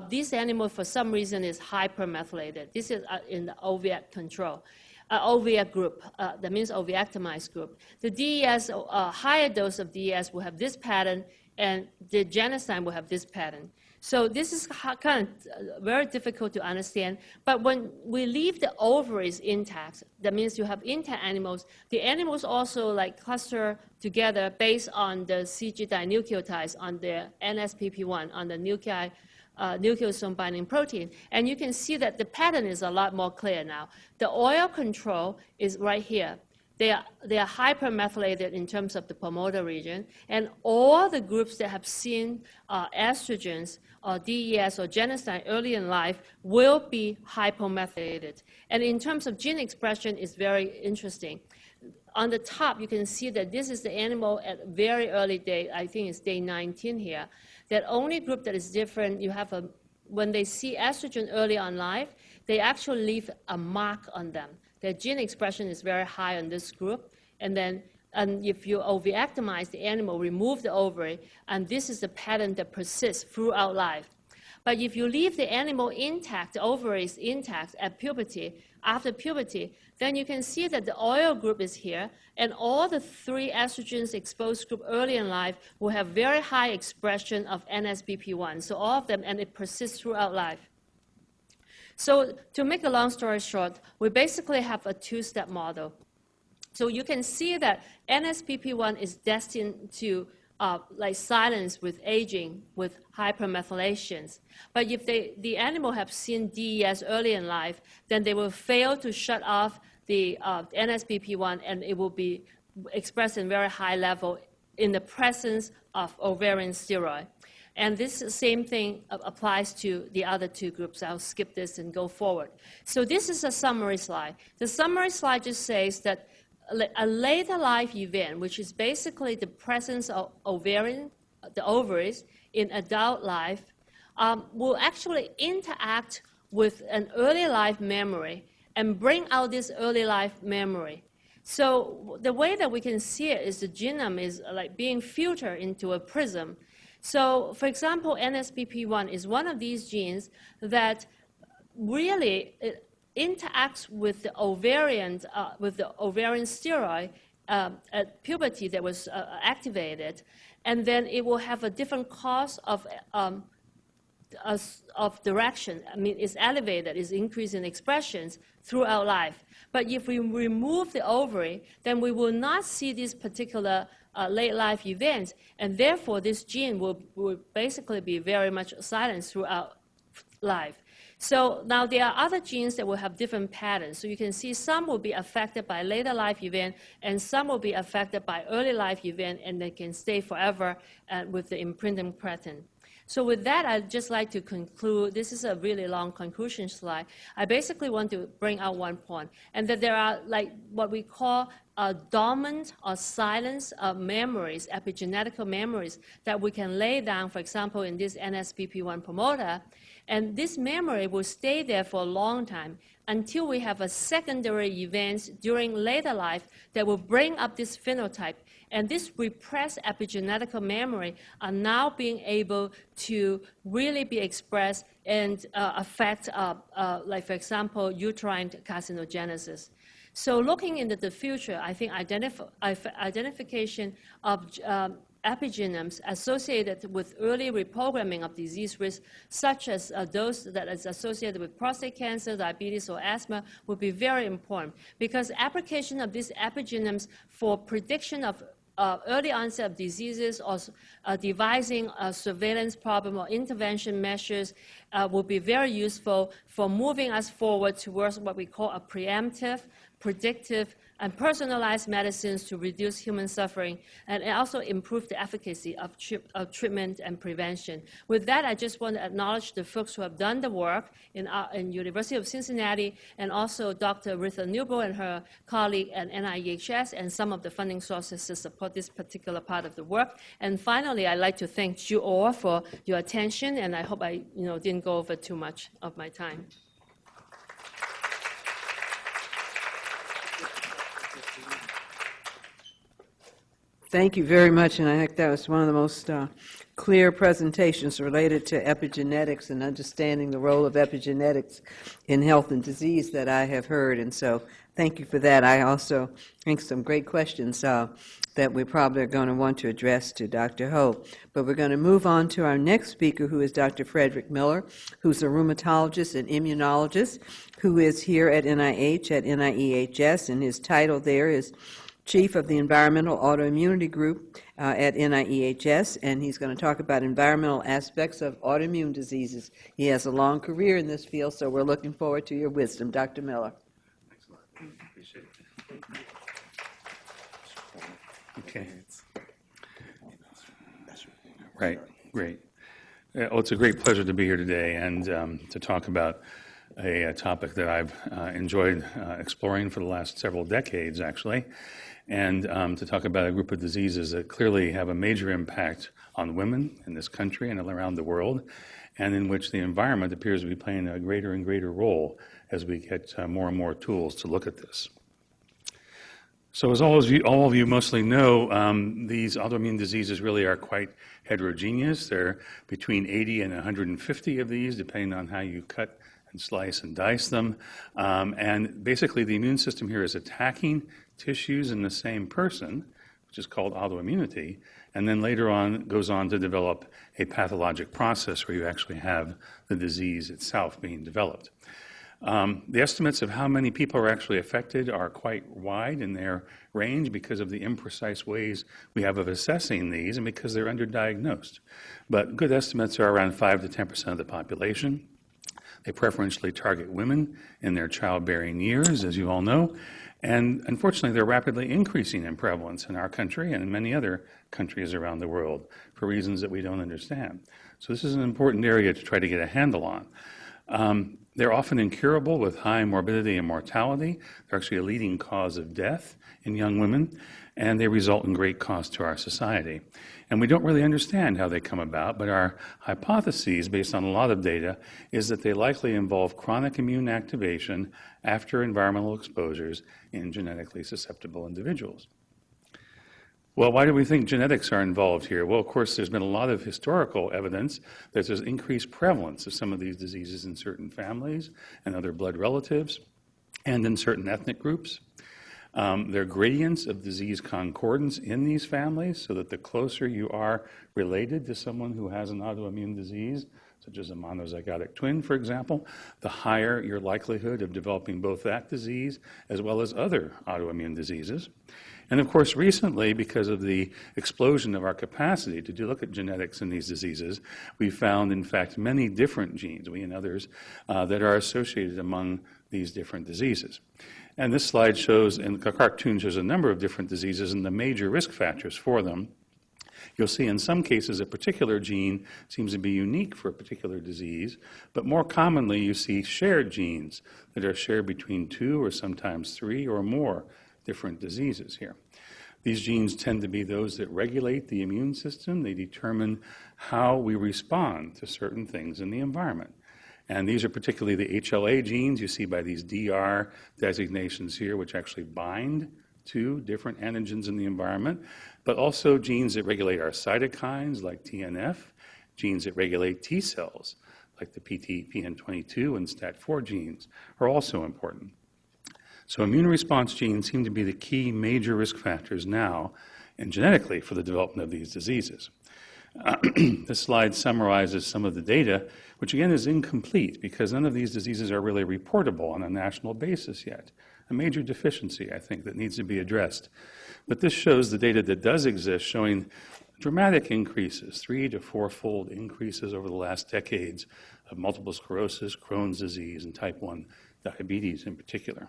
this animal for some reason is hypermethylated. This is in the ovec control. OVEC group, that means ovectomized group. The DES, higher dose of DES will have this pattern, and the genistein will have this pattern. So this is kind of very difficult to understand. But when we leave the ovaries intact, that means you have intact animals. The animals also like cluster together based on the CG dinucleotides on the NSPP1, on the nucleosome binding protein. And you can see that the pattern is a lot more clear now. The oil control is right here. They are hypermethylated in terms of the promoter region, and all the groups that have seen estrogens or DES or genistein early in life will be hypomethylated. And in terms of gene expression, it's very interesting. On the top, you can see that this is the animal at very early day. I think it's day 19 here. That only group that is different, you have when they see estrogen early on life, they actually leave a mark on them. Their gene expression is very high on this group. And then if you ovectomize the animal, remove the ovary, and this is the pattern that persists throughout life. But if you leave the animal intact, the ovaries intact at puberty, after puberty, then you can see that the oil group is here, and all the 3 estrogens exposed group early in life will have very high expression of NSPP1. So all of them, and it persists throughout life. So to make a long story short, we basically have a 2-step model. So you can see that NSPP1 is destined to like silence with aging, with hypermethylations. But if the animal have seen DES early in life, then they will fail to shut off the NSPP1, and it will be expressed in very high level in the presence of ovarian steroid. And this same thing applies to the other 2 groups. I'll skip this and go forward. So this is a summary slide. The summary slide just says that a later life event, which is basically the presence of the ovaries in adult life, will actually interact with an early life memory and bring out this early life memory. So the way that we can see it is the genome is like being filtered into a prism. So for example, NSPP1 is one of these genes that really interacts with the ovarian steroid at puberty that was activated, and then it will have a different cause of direction. I mean, it's elevated, it's increased in expressions throughout life. But if we remove the ovary, then we will not see these particular late life events, and therefore this gene will basically be very much silenced throughout life. So now there are other genes that will have different patterns. So you can see some will be affected by later life event, and some will be affected by early life event, and they can stay forever with the imprinting pattern. So with that, I'd just like to conclude. This is a really long conclusion slide. I basically want to bring out one point, and that there are like what we call dormant or silent memories, epigenetical memories that we can lay down, for example, in this NSPP1 promoter. And this memory will stay there for a long time until we have a secondary event during later life that will bring up this phenotype. And this repressed epigenetical memory are now being able to really be expressed and affect, like for example, uterine carcinogenesis. So looking into the future, I think identification of epigenomes associated with early reprogramming of disease risk, such as those that is associated with prostate cancer, diabetes, or asthma, would be very important, because application of these epigenomes for prediction of early onset of diseases or devising a surveillance problem or intervention measures will be very useful for moving us forward towards what we call a preemptive, predictive, and personalized medicines to reduce human suffering and also improve the efficacy of treatment and prevention. With that, I just want to acknowledge the folks who have done the work in University of Cincinnati, and also Dr. Ritha Newbo and her colleague at NIEHS, and some of the funding sources to support this particular part of the work. And finally, I'd like to thank you all for your attention, and I hope I didn't go over too much of my time. Thank you very much, and I think that was one of the most clear presentations related to epigenetics and understanding the role of epigenetics in health and disease that I have heard, and so thank you for that. I also think some great questions that we probably are going to want to address to Dr. Ho. But we're going to move on to our next speaker, who is Dr. Frederick Miller, who's a rheumatologist and immunologist, who is here at NIH, at NIEHS, and his title there is Chief of the Environmental Autoimmunity Group at NIEHS, and he's going to talk about environmental aspects of autoimmune diseases. He has a long career in this field, so we're looking forward to your wisdom. Dr. Miller. Thanks a lot. Appreciate it. Okay. Right, great. Well, it's a great pleasure to be here today and to talk about a topic that I've enjoyed exploring for the last several decades, actually, and to talk about a group of diseases that clearly have a major impact on women in this country and around the world, and in which the environment appears to be playing a greater and greater role as we get more and more tools to look at this. So as all of you mostly know, these autoimmune diseases really are quite heterogeneous. There are between 80 and 150 of these, depending on how you cut and slice and dice them. And basically the immune system here is attacking tissues in the same person, which is called autoimmunity, and then later on goes on to develop a pathologic process where you actually have the disease itself being developed. The estimates of how many people are actually affected are quite wide in their range because of the imprecise ways we have of assessing these and because they're underdiagnosed. But good estimates are around 5 to 10% of the population. They preferentially target women in their childbearing years, as you all know, and unfortunately they're rapidly increasing in prevalence in our country and in many other countries around the world for reasons that we don't understand. So this is an important area to try to get a handle on. They're often incurable with high morbidity and mortality. They're actually a leading cause of death in young women. and they result in great cost to our society. And we don't really understand how they come about, but our hypotheses, based on a lot of data, is that they likely involve chronic immune activation after environmental exposures in genetically susceptible individuals. Well, why do we think genetics are involved here? Well, of course, there's been a lot of historical evidence that there's increased prevalence of some of these diseases in certain families and other blood relatives and in certain ethnic groups. There are gradients of disease concordance in these families, so that the closer you are related to someone who has an autoimmune disease, such as a monozygotic twin, for example, the higher your likelihood of developing both that disease as well as other autoimmune diseases. And of course, recently, because of the explosion of our capacity to look at genetics in these diseases, we found, in fact, many different genes, we and others, that are associated among these different diseases. And this slide shows, and the cartoon shows a number of different diseases and the major risk factors for them. You'll see in some cases a particular gene seems to be unique for a particular disease, but more commonly you see shared genes that are shared between 2 or sometimes 3 or more different diseases here. These genes tend to be those that regulate the immune system. They determine how we respond to certain things in the environment. And these are particularly the HLA genes you see by these DR designations here, which actually bind to different antigens in the environment, but also genes that regulate our cytokines like TNF, genes that regulate T cells like the PN22 and STAT4 genes are also important. So immune response genes seem to be the key major risk factors now and genetically for the development of these diseases. This slide summarizes some of the data, which again is incomplete because none of these diseases are really reportable on a national basis yet. A major deficiency, I think, that needs to be addressed. But this shows the data that does exist showing dramatic increases, 3- to 4-fold increases over the last decades of multiple sclerosis, Crohn's disease, and type 1 diabetes in particular.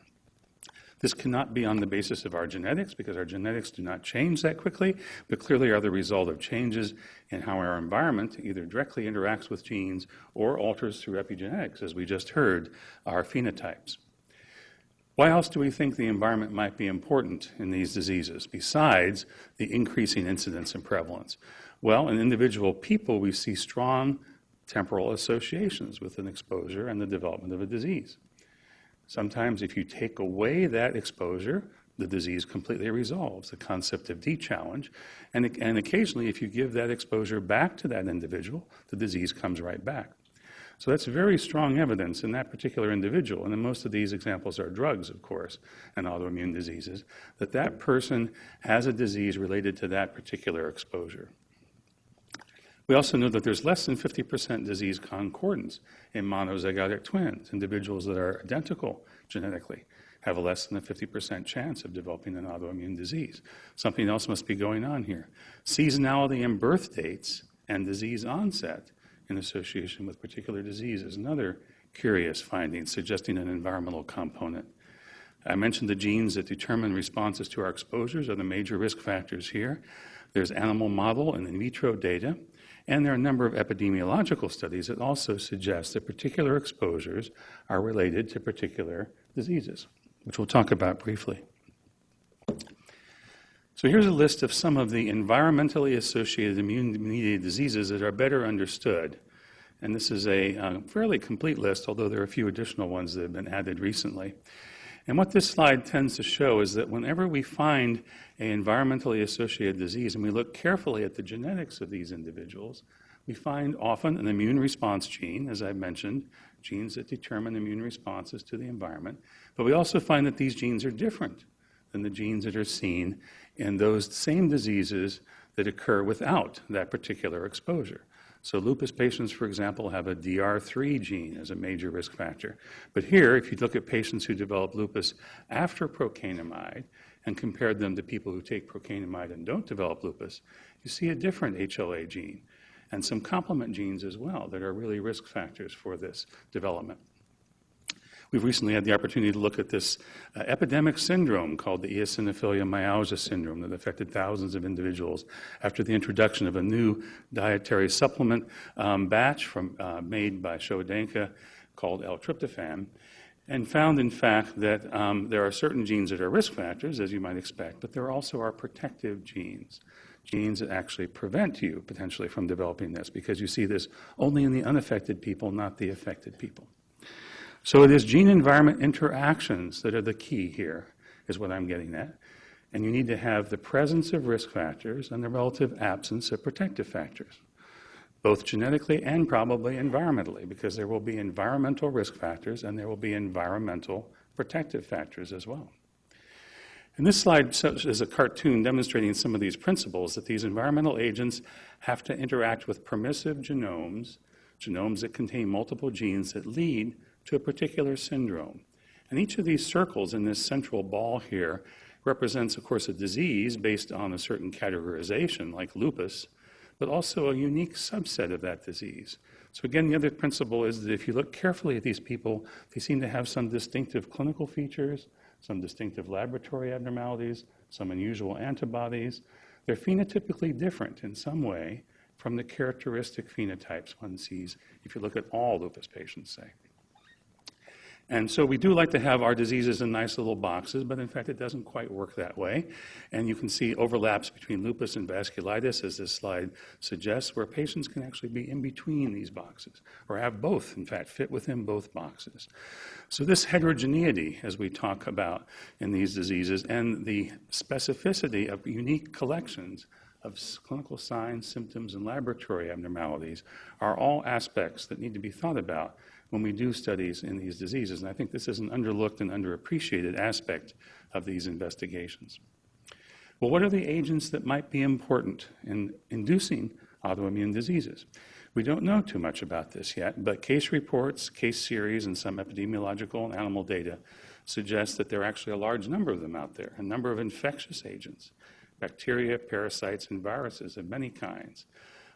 This cannot be on the basis of our genetics because our genetics do not change that quickly, but clearly are the result of changes in how our environment either directly interacts with genes or alters through epigenetics, as we just heard, our phenotypes. Why else do we think the environment might be important in these diseases, besides the increasing incidence and prevalence? Well, in individual people, we see strong temporal associations with an exposure and the development of a disease. Sometimes if you take away that exposure, the disease completely resolves, the concept of de-challenge. And occasionally, if you give that exposure back to that individual, the disease comes right back. So that's very strong evidence in that particular individual, and in most of these examples are drugs, of course, and autoimmune diseases, that that person has a disease related to that particular exposure. We also know that there's less than 50% disease concordance in monozygotic twins. Individuals that are identical genetically have a less than a 50% chance of developing an autoimmune disease. Something else must be going on here. Seasonality in birth dates and disease onset in association with particular disease is another curious finding, suggesting an environmental component. I mentioned the genes that determine responses to our exposures are the major risk factors here. There's animal model and in vitro data. And there are a number of epidemiological studies that also suggest that particular exposures are related to particular diseases, which we'll talk about briefly. So here's a list of some of the environmentally associated immune-mediated diseases that are better understood. And this is a fairly complete list, although there are a few additional ones that have been added recently. And what this slide tends to show is that whenever we find an environmentally associated disease and we look carefully at the genetics of these individuals, we find often an immune response gene, as I mentioned, genes that determine immune responses to the environment. But we also find that these genes are different than the genes that are seen in those same diseases that occur without that particular exposure. So lupus patients, for example, have a DR3 gene as a major risk factor. But here, if you look at patients who develop lupus after procainamide and compare them to people who take procainamide and don't develop lupus, you see a different HLA gene and some complement genes as well that are really risk factors for this development. We've recently had the opportunity to look at this epidemic syndrome called the eosinophilia myalgia syndrome that affected thousands of individuals after the introduction of a new dietary supplement batch made by Shodanka called L-tryptophan. and found, in fact, that there are certain genes that are risk factors, as you might expect, but there also are protective genes, genes that actually prevent you potentially from developing this, because you see this only in the unaffected people, not the affected people. So it is gene-environment interactions that are the key here, is what I'm getting at. And you need to have the presence of risk factors and the relative absence of protective factors, both genetically and probably environmentally, because there will be environmental risk factors and there will be environmental protective factors as well. And this slide is a cartoon demonstrating some of these principles, that these environmental agents have to interact with permissive genomes, genomes that contain multiple genes that lead to a particular syndrome. And each of these circles in this central ball here represents, of course, a disease based on a certain categorization, like lupus, but also a unique subset of that disease. So again, the other principle is that if you look carefully at these people, they seem to have some distinctive clinical features, some distinctive laboratory abnormalities, some unusual antibodies. They're phenotypically different in some way from the characteristic phenotypes one sees if you look at all lupus patients, say. And so we do like to have our diseases in nice little boxes, but in fact it doesn't quite work that way. And you can see overlaps between lupus and vasculitis, as this slide suggests, where patients can actually be in between these boxes, or have both, in fact, fit within both boxes. So this heterogeneity, as we talk about in these diseases, and the specificity of unique collections of clinical signs, symptoms, and laboratory abnormalities are all aspects that need to be thought about when we do studies in these diseases. And I think this is an underlooked and underappreciated aspect of these investigations. Well, what are the agents that might be important in inducing autoimmune diseases? We don't know too much about this yet, but case reports, case series, and some epidemiological and animal data suggest that there are actually a large number of them out there, a number of infectious agents, bacteria, parasites, and viruses of many kinds,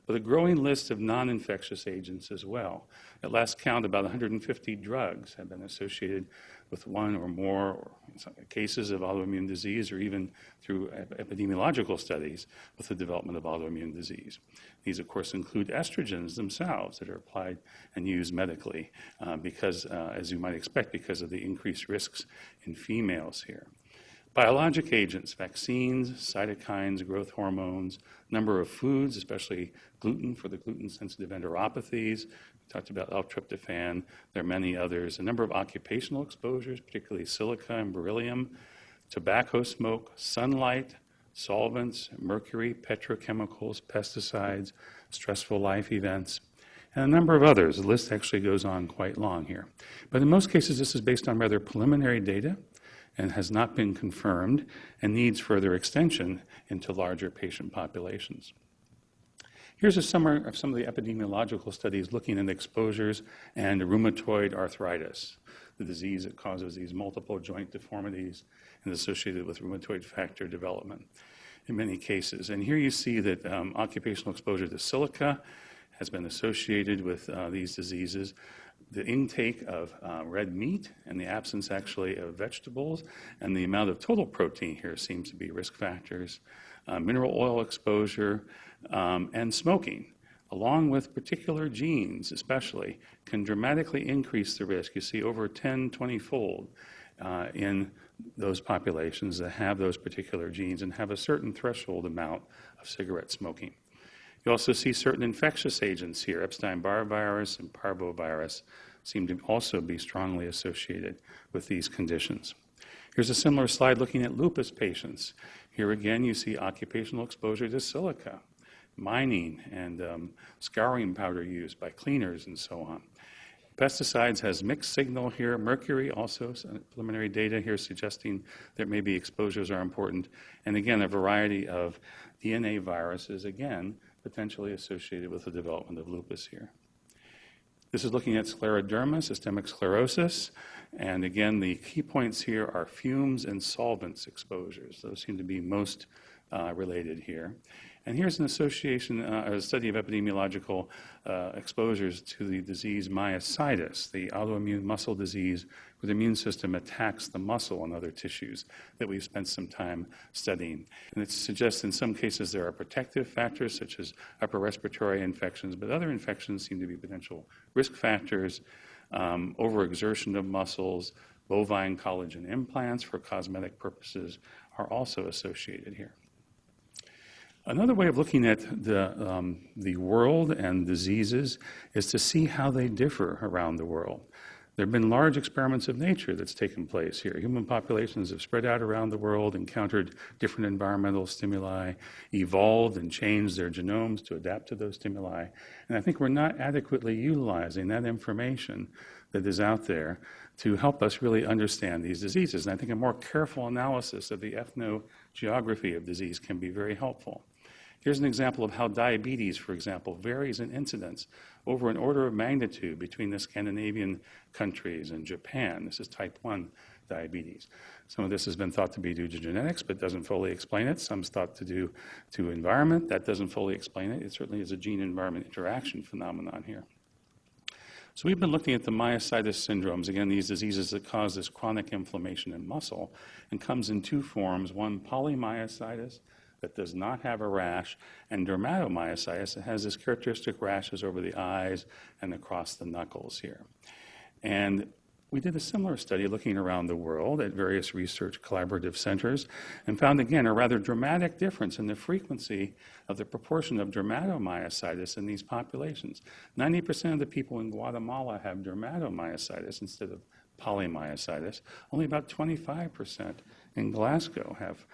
with a growing list of non-infectious agents as well. At last count, about 150 drugs have been associated with one or more cases of autoimmune disease, or even through epidemiological studies with the development of autoimmune disease. These, of course, include estrogens themselves that are applied and used medically because, as you might expect, because of the increased risks in females here. Biologic agents, vaccines, cytokines, growth hormones, number of foods, especially gluten for the gluten-sensitive enteropathies. We talked about L-tryptophan. There are many others. A number of occupational exposures, particularly silica and beryllium, tobacco smoke, sunlight, solvents, mercury, petrochemicals, pesticides, stressful life events, and a number of others. The list actually goes on quite long here. But in most cases, this is based on rather preliminary data and has not been confirmed and needs further extension into larger patient populations. Here's a summary of some of the epidemiological studies looking at exposures and rheumatoid arthritis, the disease that causes these multiple joint deformities and is associated with rheumatoid factor development in many cases. And here you see that occupational exposure to silica has been associated with these diseases. The intake of red meat and the absence actually of vegetables and the amount of total protein here seems to be risk factors. Mineral oil exposure and smoking, along with particular genes especially, can dramatically increase the risk. You see over 10, 20-fold in those populations that have those particular genes and have a certain threshold amount of cigarette smoking. You also see certain infectious agents here. Epstein-Barr virus and parvovirus seem to also be strongly associated with these conditions. Here's a similar slide looking at lupus patients. Here again, you see occupational exposure to silica, mining, and scouring powder use by cleaners and so on. Pesticides has mixed signal here. Mercury also, preliminary data here suggesting that maybe exposures are important. And again, a variety of DNA viruses, again, potentially associated with the development of lupus here. This is looking at scleroderma, systemic sclerosis, and again, the key points here are fumes and solvents exposures. Those seem to be most related here. And here's an association, a study of epidemiological exposures to the disease myositis, the autoimmune muscle disease where the immune system attacks the muscle and other tissues that we've spent some time studying. And it suggests in some cases there are protective factors such as upper respiratory infections, but other infections seem to be potential risk factors. overexertion of muscles, bovine collagen implants for cosmetic purposes are also associated here. Another way of looking at the world and diseases is to see how they differ around the world. There have been large experiments of nature that's taken place here. Human populations have spread out around the world, encountered different environmental stimuli, evolved and changed their genomes to adapt to those stimuli. And I think we're not adequately utilizing that information that is out there to help us really understand these diseases. And I think a more careful analysis of the ethnogeography of disease can be very helpful. Here's an example of how diabetes, for example, varies in incidence over an order of magnitude between the Scandinavian countries and Japan. This is type 1 diabetes. Some of this has been thought to be due to genetics, but doesn't fully explain it. Some's thought to due to environment. That doesn't fully explain it. It certainly is a gene-environment interaction phenomenon here. So we've been looking at the myositis syndromes, again, these diseases that cause this chronic inflammation in muscle, and comes in two forms, one polymyositis, that does not have a rash, and dermatomyositis that has this characteristic rashes over the eyes and across the knuckles here. And we did a similar study looking around the world at various research collaborative centers and found, again, a rather dramatic difference in the frequency of the proportion of dermatomyositis in these populations. 90% of the people in Guatemala have dermatomyositis instead of polymyositis. Only about 25% in Glasgow have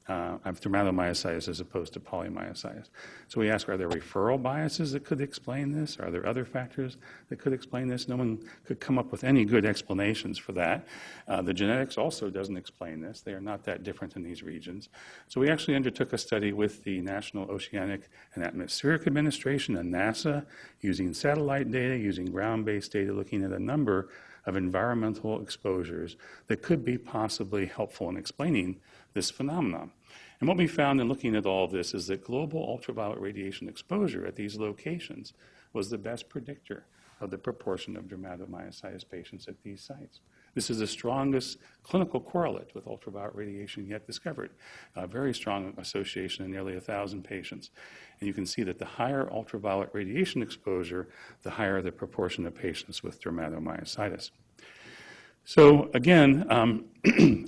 dermatomyositis as opposed to polymyositis. So we ask, are there referral biases that could explain this? Are there other factors that could explain this? No one could come up with any good explanations for that. The genetics also doesn't explain this. They are not that different in these regions. So we actually undertook a study with the National Oceanic and Atmospheric Administration and NASA using satellite data, using ground-based data, looking at a number of environmental exposures that could be possibly helpful in explaining this phenomenon. And what we found in looking at all of this is that global ultraviolet radiation exposure at these locations was the best predictor of the proportion of dermatomyositis patients at these sites. This is the strongest clinical correlate with ultraviolet radiation yet discovered. A very strong association in nearly 1,000 patients. And you can see that the higher ultraviolet radiation exposure, the higher the proportion of patients with dermatomyositis. So again,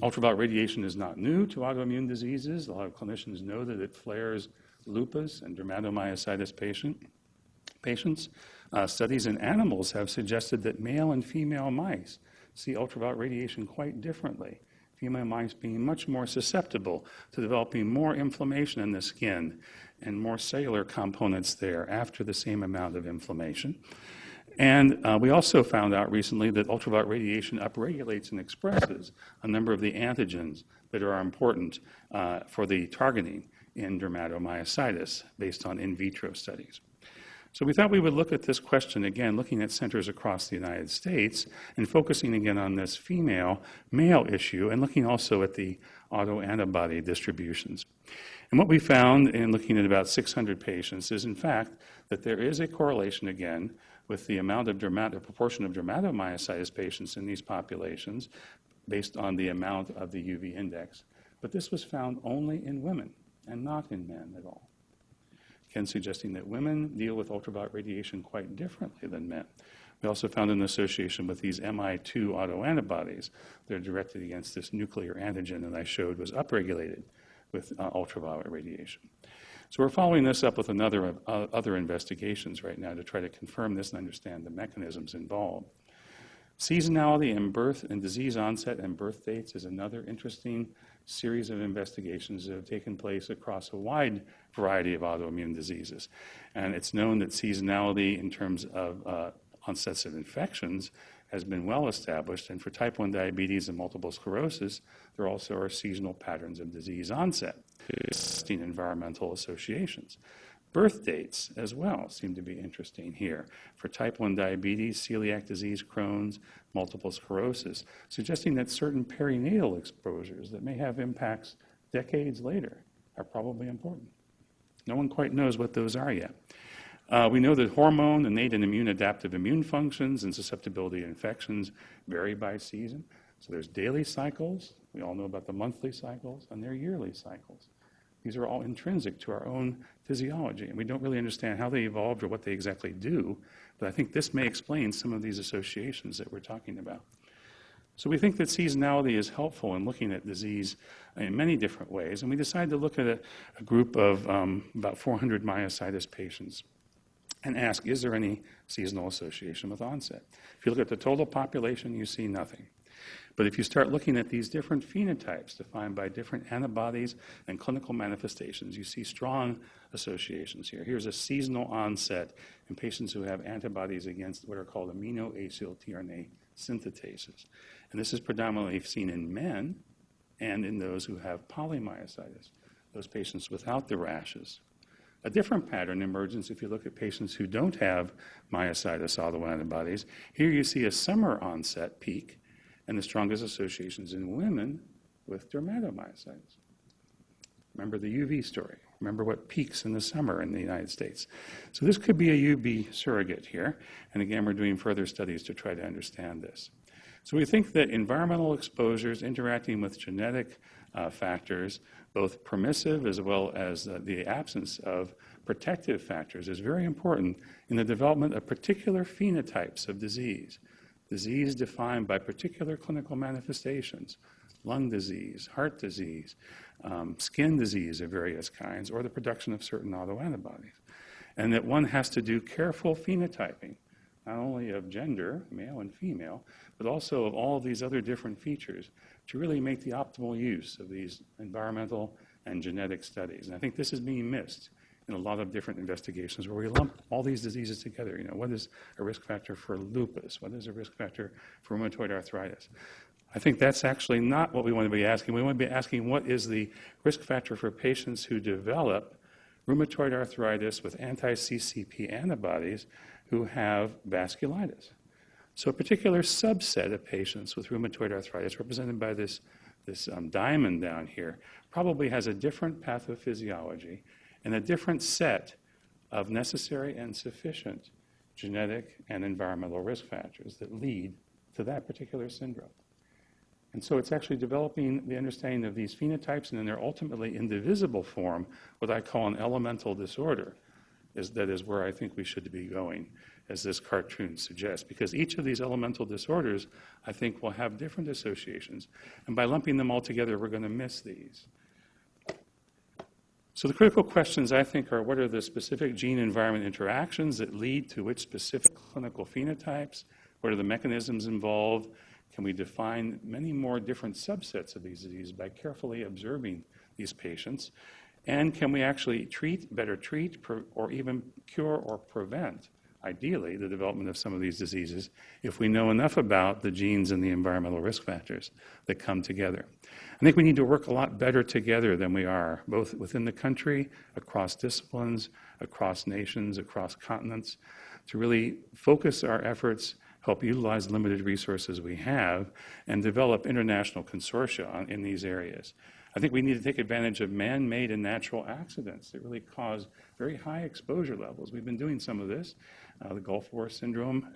ultraviolet radiation is not new to autoimmune diseases. A lot of clinicians know that it flares lupus and dermatomyositis patients. Studies in animals have suggested that male and female mice see ultraviolet radiation quite differently. Female mice being much more susceptible to developing more inflammation in the skin and more cellular components there after the same amount of inflammation. And we also found out recently that ultraviolet radiation upregulates and expresses a number of the antigens that are important for the targeting in dermatomyositis based on in vitro studies. So we thought we would look at this question again, looking at centers across the United States and focusing again on this female-male issue and looking also at the autoantibody distributions. And what we found in looking at about 600 patients is, in fact, that there is a correlation again with the amount of the proportion of dermatomyositis patients in these populations based on the amount of the UV index. But this was found only in women and not in men at all. Again, suggesting that women deal with ultraviolet radiation quite differently than men. We also found an association with these Mi2 autoantibodies that are directed against this nuclear antigen that I showed was upregulated with ultraviolet radiation. So we're following this up with other investigations right now to try to confirm this and understand the mechanisms involved. Seasonality in birth and disease onset and birth dates is another interesting series of investigations that have taken place across a wide variety of autoimmune diseases. And it's known that seasonality in terms of onsets of infections has been well established. And for type 1 diabetes and multiple sclerosis, there also are seasonal patterns of disease onset, existing environmental associations. Birth dates as well seem to be interesting here. For type 1 diabetes, celiac disease, Crohn's, multiple sclerosis, suggesting that certain perinatal exposures that may have impacts decades later are probably important. No one quite knows what those are yet. We know that hormone, innate and immune adaptive immune functions and susceptibility to infections vary by season. So there's daily cycles. We all know about the monthly cycles and their yearly cycles. These are all intrinsic to our own physiology, and we don't really understand how they evolved or what they exactly do, but I think this may explain some of these associations that we're talking about. So we think that seasonality is helpful in looking at disease in many different ways, and we decided to look at a group of about 400 myositis patients and ask, is there any seasonal association with onset? If you look at the total population, you see nothing. But if you start looking at these different phenotypes defined by different antibodies and clinical manifestations, you see strong associations here. Here's a seasonal onset in patients who have antibodies against what are called aminoacyltRNA synthetases. And this is predominantly seen in men and in those who have polymyositis, those patients without the rashes. A different pattern emerges if you look at patients who don't have myositis autoantibodies. Here you see a summer onset peak, and the strongest associations in women with dermatomyositis. Remember the UV story. Remember what peaks in the summer in the United States. So this could be a UV surrogate here. And again, we're doing further studies to try to understand this. So we think that environmental exposures interacting with genetic factors, both permissive as well as the absence of protective factors, is very important in the development of particular phenotypes of disease. Disease defined by particular clinical manifestations, lung disease, heart disease, skin disease of various kinds, or the production of certain autoantibodies. And that one has to do careful phenotyping, not only of gender, male and female, but also of all of these other different features to really make the optimal use of these environmental and genetic studies. And I think this is being missed in a lot of different investigations where we lump all these diseases together. You know, what is a risk factor for lupus? What is a risk factor for rheumatoid arthritis? I think that's actually not what we want to be asking. We want to be asking what is the risk factor for patients who develop rheumatoid arthritis with anti-CCP antibodies who have vasculitis. So a particular subset of patients with rheumatoid arthritis, represented by this diamond down here, probably has a different pathophysiology and a different set of necessary and sufficient genetic and environmental risk factors that lead to that particular syndrome. And so it's actually developing the understanding of these phenotypes and then their ultimately indivisible form, what I call an elemental disorder, that is where I think we should be going, as this cartoon suggests, because each of these elemental disorders, I think, will have different associations. And by lumping them all together, we're going to miss these. So the critical questions, I think, are what are the specific gene-environment interactions that lead to which specific clinical phenotypes? What are the mechanisms involved? Can we define many more different subsets of these diseases by carefully observing these patients? And can we actually better treat, or even cure or prevent, ideally, the development of some of these diseases if we know enough about the genes and the environmental risk factors that come together? I think we need to work a lot better together than we are, both within the country, across disciplines, across nations, across continents, to really focus our efforts, help utilize limited resources we have, and develop international consortia in these areas. I think we need to take advantage of man-made and natural accidents that really cause very high exposure levels. We've been doing some of this. The Gulf War syndrome,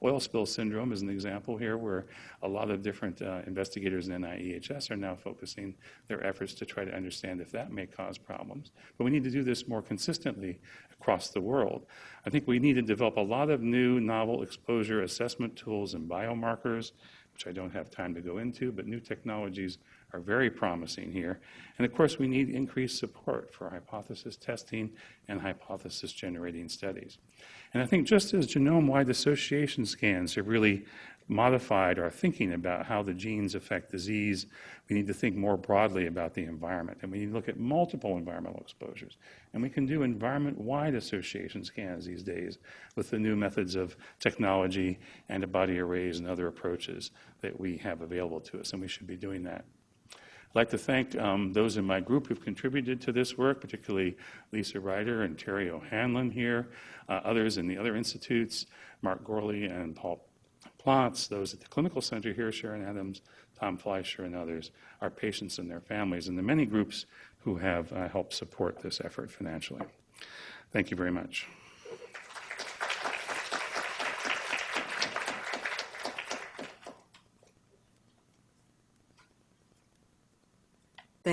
oil spill syndrome is an example here where a lot of different investigators in NIEHS are now focusing their efforts to try to understand if that may cause problems. But we need to do this more consistently across the world. I think we need to develop a lot of new novel exposure assessment tools and biomarkers, which I don't have time to go into, but new technologies are very promising here. And of course, we need increased support for hypothesis testing and hypothesis generating studies. And I think just as genome-wide association scans have really modified our thinking about how the genes affect disease, we need to think more broadly about the environment. And we need to look at multiple environmental exposures. And we can do environment-wide association scans these days with the new methods of technology, antibody arrays, and other approaches that we have available to us. And we should be doing that. I'd like to thank those in my group who've contributed to this work, particularly Lisa Ryder and Terry O'Hanlon here, others in the other institutes, Mark Gorley and Paul Plotz, those at the Clinical Center here, Sharon Adams, Tom Fleischer, and others, our patients and their families, and the many groups who have helped support this effort financially. Thank you very much.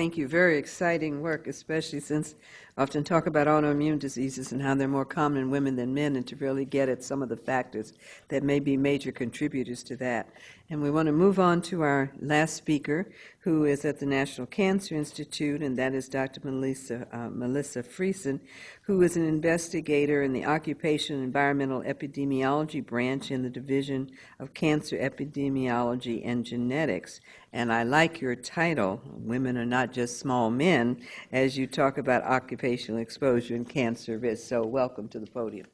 Thank you. Very exciting work, especially since I often talk about autoimmune diseases and how they're more common in women than men, and to really get at some of the factors that may be major contributors to that. And we want to move on to our last speaker, who is at the National Cancer Institute, and that is Dr. Melissa Friesen, who is an investigator in the Occupational Environmental Epidemiology branch in the Division of Cancer Epidemiology and Genetics. And I like your title, Women Are Not Just Small Men, as you talk about occupational exposure and cancer risk. So welcome to the podium.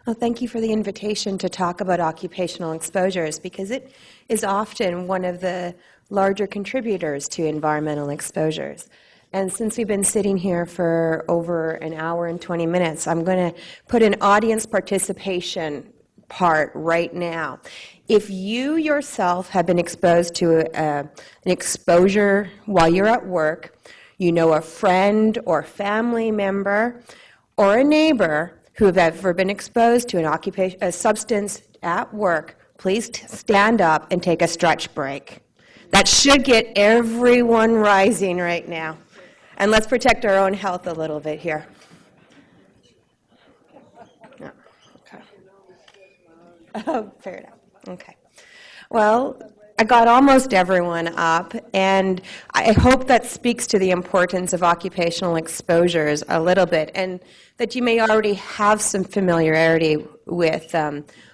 Well, thank you for the invitation to talk about occupational exposures, because it is often one of the larger contributors to environmental exposures. And since we've been sitting here for over an hour and 20 minutes, I'm going to put an audience participation part right now. If you yourself have been exposed to an exposure while you're at work, you know a friend or family member or a neighbor who have ever been exposed to a substance at work, please stand up and take a stretch break. That should get everyone rising right now. And let's protect our own health a little bit here. No. Okay. Oh, fair enough. Okay. Well, I got almost everyone up, and I hope that speaks to the importance of occupational exposures a little bit, and that you may already have some familiarity with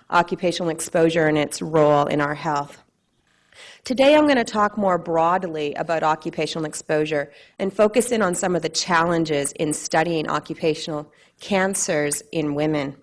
occupational exposure and its role in our health. Today I'm going to talk more broadly about occupational exposure and focus in on some of the challenges in studying occupational cancers in women.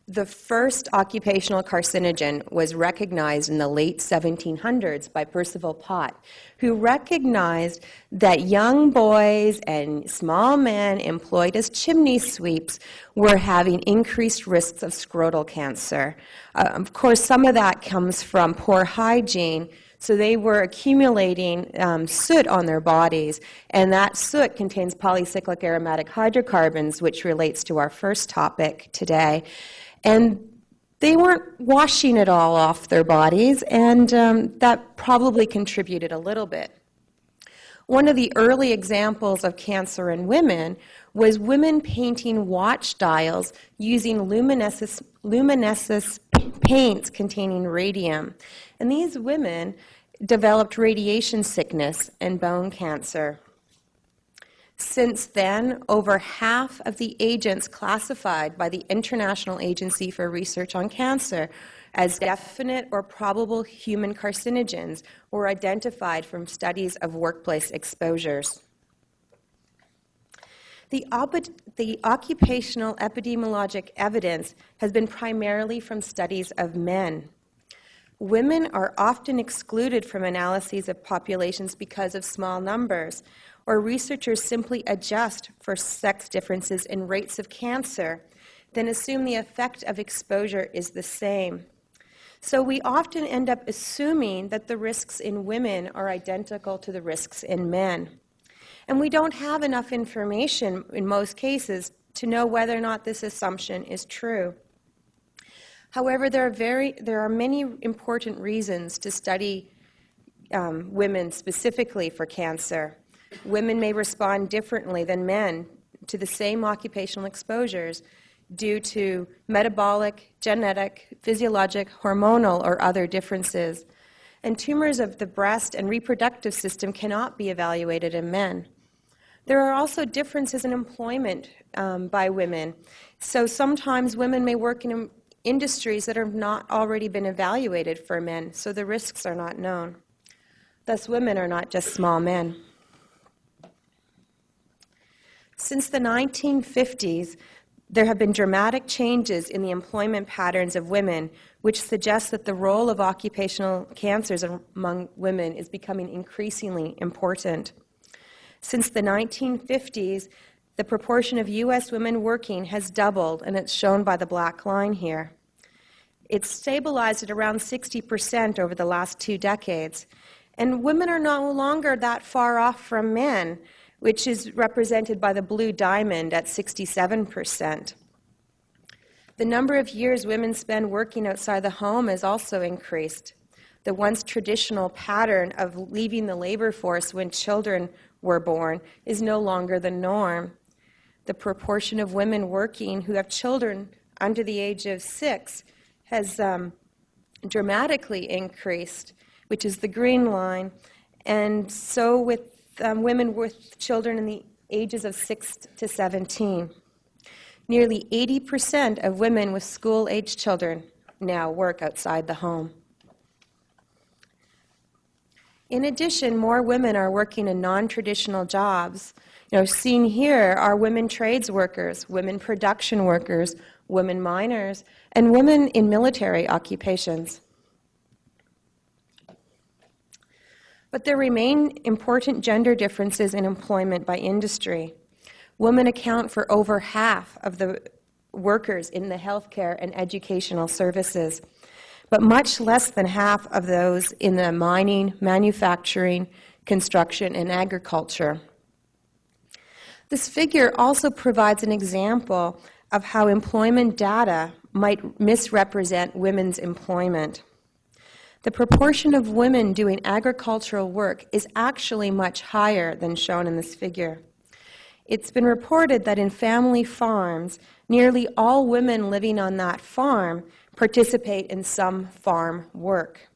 The first occupational carcinogen was recognized in the late 1700s by Percival Pott, who recognized that young boys and small men employed as chimney sweeps were having increased risks of scrotal cancer. Of course, some of that comes from poor hygiene, so they were accumulating soot on their bodies, and that soot contains polycyclic aromatic hydrocarbons, which relates to our first topic today. And they weren't washing it all off their bodies, and that probably contributed a little bit. One of the early examples of cancer in women was women painting watch dials using luminescent paints containing radium. And these women developed radiation sickness and bone cancer. Since then, over half of the agents classified by the International Agency for Research on Cancer as definite or probable human carcinogens were identified from studies of workplace exposures. The occupational epidemiologic evidence has been primarily from studies of men. Women are often excluded from analyses of populations because of small numbers, or researchers simply adjust for sex differences in rates of cancer, then assume the effect of exposure is the same. So we often end up assuming that the risks in women are identical to the risks in men. And we don't have enough information in most cases to know whether or not this assumption is true. However, there are many important reasons to study women specifically for cancer. Women may respond differently than men to the same occupational exposures due to metabolic, genetic, physiologic, hormonal, or other differences. And tumors of the breast and reproductive system cannot be evaluated in men. There are also differences in employment by women. So sometimes women may work in industries that have not already been evaluated for men, so the risks are not known. Thus, women are not just small men. Since the 1950s, there have been dramatic changes in the employment patterns of women, which suggests that the role of occupational cancers among women is becoming increasingly important. Since the 1950s, the proportion of U.S. women working has doubled, and it's shown by the black line here. It's stabilized at around 60% over the last 2 decades, and women are no longer that far off from men, which is represented by the blue diamond at 67%. The number of years women spend working outside the home has also increased. The once traditional pattern of leaving the labor force when children were born is no longer the norm. The proportion of women working who have children under the age of 6 has dramatically increased, which is the green line, and so with women with children in the ages of 6 to 17. Nearly 80% of women with school-age children now work outside the home. In addition, more women are working in non-traditional jobs. Seen here are women trades workers, women production workers, women miners, and women in military occupations. But there remain important gender differences in employment by industry. Women account for over half of the workers in the healthcare and educational services, but much less than half of those in the mining, manufacturing, construction, and agriculture. This figure also provides an example of how employment data might misrepresent women's employment. The proportion of women doing agricultural work is actually much higher than shown in this figure. It's been reported that in family farms, nearly all women living on that farm participate in some farm work.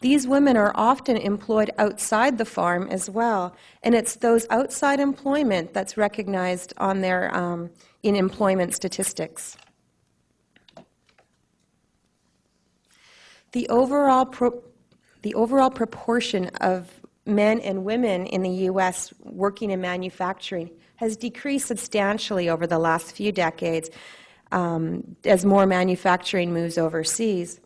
These women are often employed outside the farm as well, and it's those outside employment that's recognized on their in employment statistics. The overall proportion of men and women in the U.S. working in manufacturing has decreased substantially over the last few decades as more manufacturing moves overseas.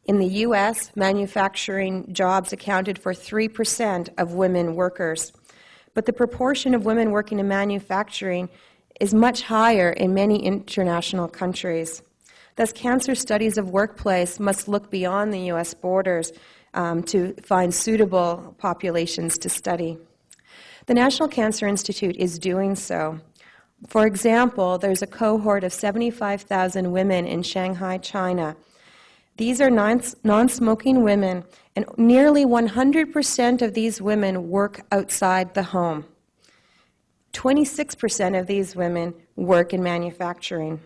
In the U.S., manufacturing jobs accounted for 3% of women workers, but the proportion of women working in manufacturing is much higher in many international countries. Thus, cancer studies of workplace must look beyond the U.S. borders to find suitable populations to study. The National Cancer Institute is doing so. For example, there's a cohort of 75,000 women in Shanghai, China. These are non-smoking women, and nearly 100% of these women work outside the home. 26% of these women work in manufacturing.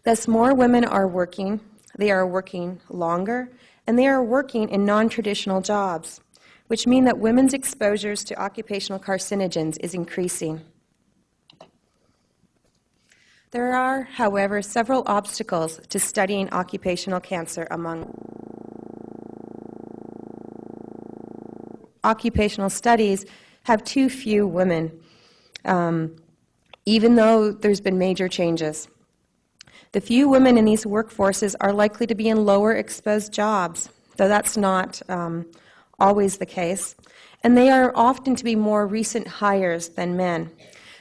Thus, more women are working, they are working longer, and they are working in non-traditional jobs, which mean that women's exposures to occupational carcinogens is increasing. There are, however, several obstacles to studying occupational cancer among occupational studies have too few women, even though there's been major changes. The few women in these workforces are likely to be in lower exposed jobs, though that's not always the case, and they are often to be more recent hires than men.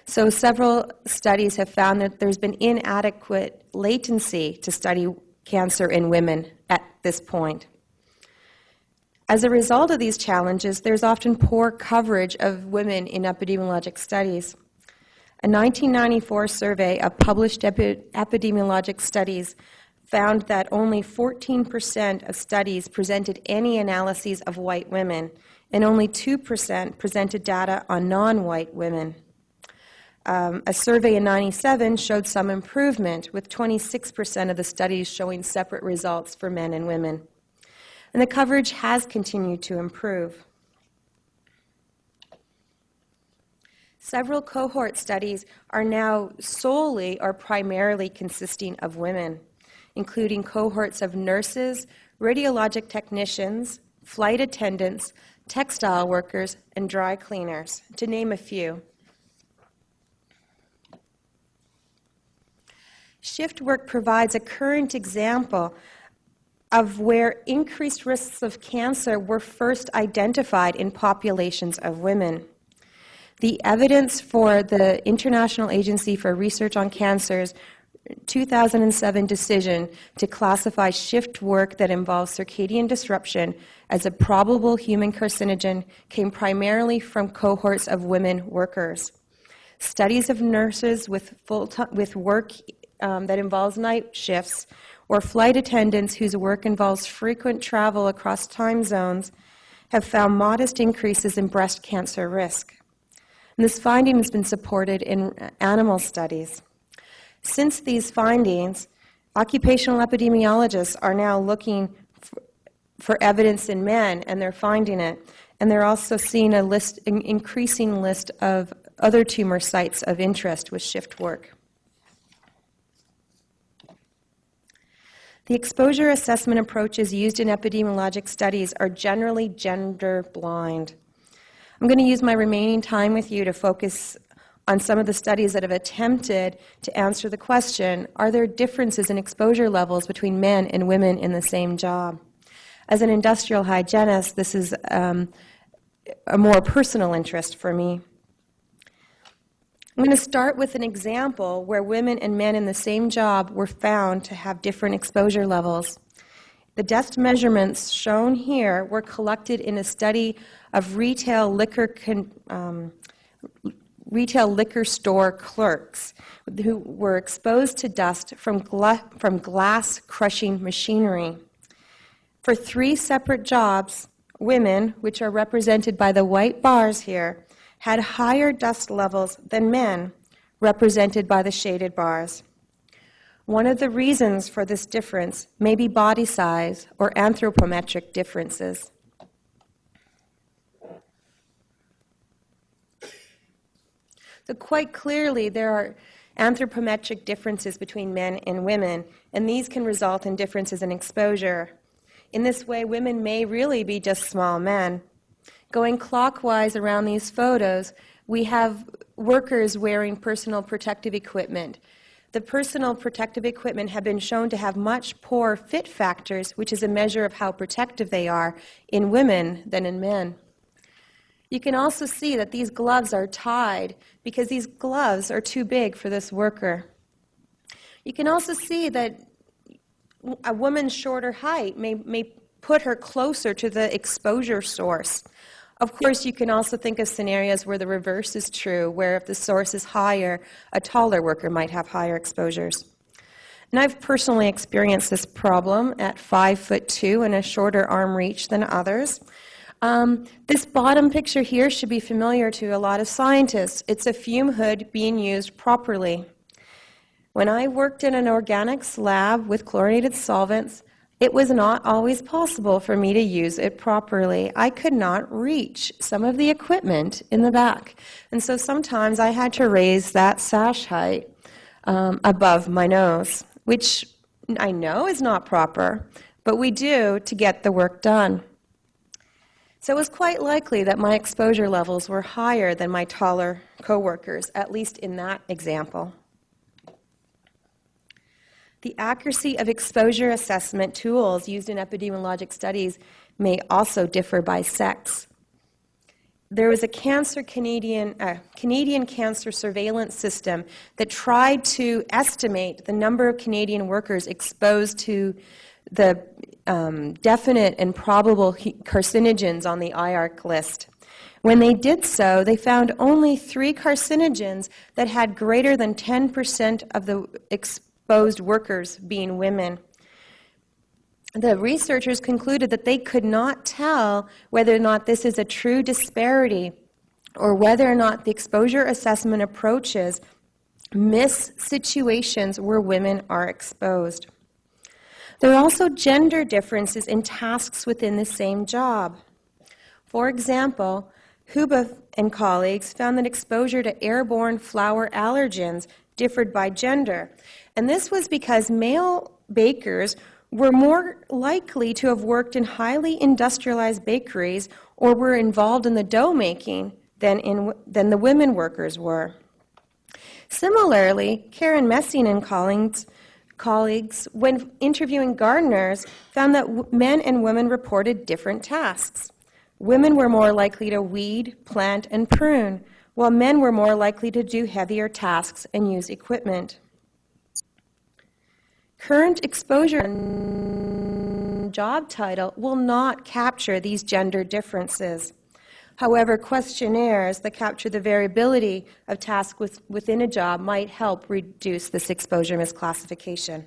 So several studies have found that there's been inadequate latency to study cancer in women at this point. As a result of these challenges, there's often poor coverage of women in epidemiologic studies. A 1994 survey of published epidemiologic studies found that only 14% of studies presented any analyses of white women, and only 2% presented data on non-white women. A survey in 1997 showed some improvement, with 26% of the studies showing separate results for men and women. And the coverage has continued to improve. Several cohort studies are now solely or primarily consisting of women, including cohorts of nurses, radiologic technicians, flight attendants, textile workers, and dry cleaners, to name a few. Shift work provides a current example of where increased risks of cancer were first identified in populations of women. The evidence for the International Agency for Research on Cancer's 2007 decision to classify shift work that involves circadian disruption as a probable human carcinogen came primarily from cohorts of women workers. Studies of nurses with work that involves night shifts, or flight attendants whose work involves frequent travel across time zones have found modest increases in breast cancer risk. And this finding has been supported in animal studies. Since these findings, occupational epidemiologists are now looking for evidence in men, and they're finding it. And they're also seeing an increasing list of other tumor sites of interest with shift work. The exposure assessment approaches used in epidemiologic studies are generally gender blind. I'm going to use my remaining time with you to focus on some of the studies that have attempted to answer the question, are there differences in exposure levels between men and women in the same job? As an industrial hygienist, this is a more personal interest for me. I'm going to start with an example where women and men in the same job were found to have different exposure levels. The dust measurements shown here were collected in a study of retail liquor store clerks who were exposed to dust from glass crushing machinery. For 3 separate jobs, women, which are represented by the white bars here, had higher dust levels than men, represented by the shaded bars. One of the reasons for this difference may be body size or anthropometric differences. So quite clearly, there are anthropometric differences between men and women, and these can result in differences in exposure. In this way, women may really be just small men. Going clockwise around these photos, we have workers wearing personal protective equipment. The personal protective equipment have been shown to have much poorer fit factors, which is a measure of how protective they are in women than in men. You can also see that these gloves are tied because these gloves are too big for this worker. You can also see that a woman's shorter height may put her closer to the exposure source. Of course, you can also think of scenarios where the reverse is true, where if the source is higher, a taller worker might have higher exposures. And I've personally experienced this problem at 5'2" and a shorter arm reach than others. This bottom picture here should be familiar to a lot of scientists. It's a fume hood being used properly. When I worked in an organics lab with chlorinated solvents, it was not always possible for me to use it properly. I could not reach some of the equipment in the back. And so sometimes I had to raise that sash height above my nose, which I know is not proper, but we do to get the work done. So it was quite likely that my exposure levels were higher than my taller coworkers, at least in that example. The accuracy of exposure assessment tools used in epidemiologic studies may also differ by sex. There was a Canadian cancer surveillance system that tried to estimate the number of Canadian workers exposed to the definite and probable carcinogens on the IARC list. When they did so, they found only 3 carcinogens that had greater than 10% of the exposed workers being women. The researchers concluded that they could not tell whether or not this is a true disparity or whether or not the exposure assessment approaches miss situations where women are exposed. There are also gender differences in tasks within the same job. For example, Huba and colleagues found that exposure to airborne flower allergens differed by gender. And this was because male bakers were more likely to have worked in highly industrialized bakeries or were involved in the dough making than the women workers were. Similarly, Karen Messing and colleagues, when interviewing gardeners, found that men and women reported different tasks. Women were more likely to weed, plant, and prune, while men were more likely to do heavier tasks and use equipment. Current exposure job title will not capture these gender differences. However, questionnaires that capture the variability of tasks within a job might help reduce this exposure misclassification.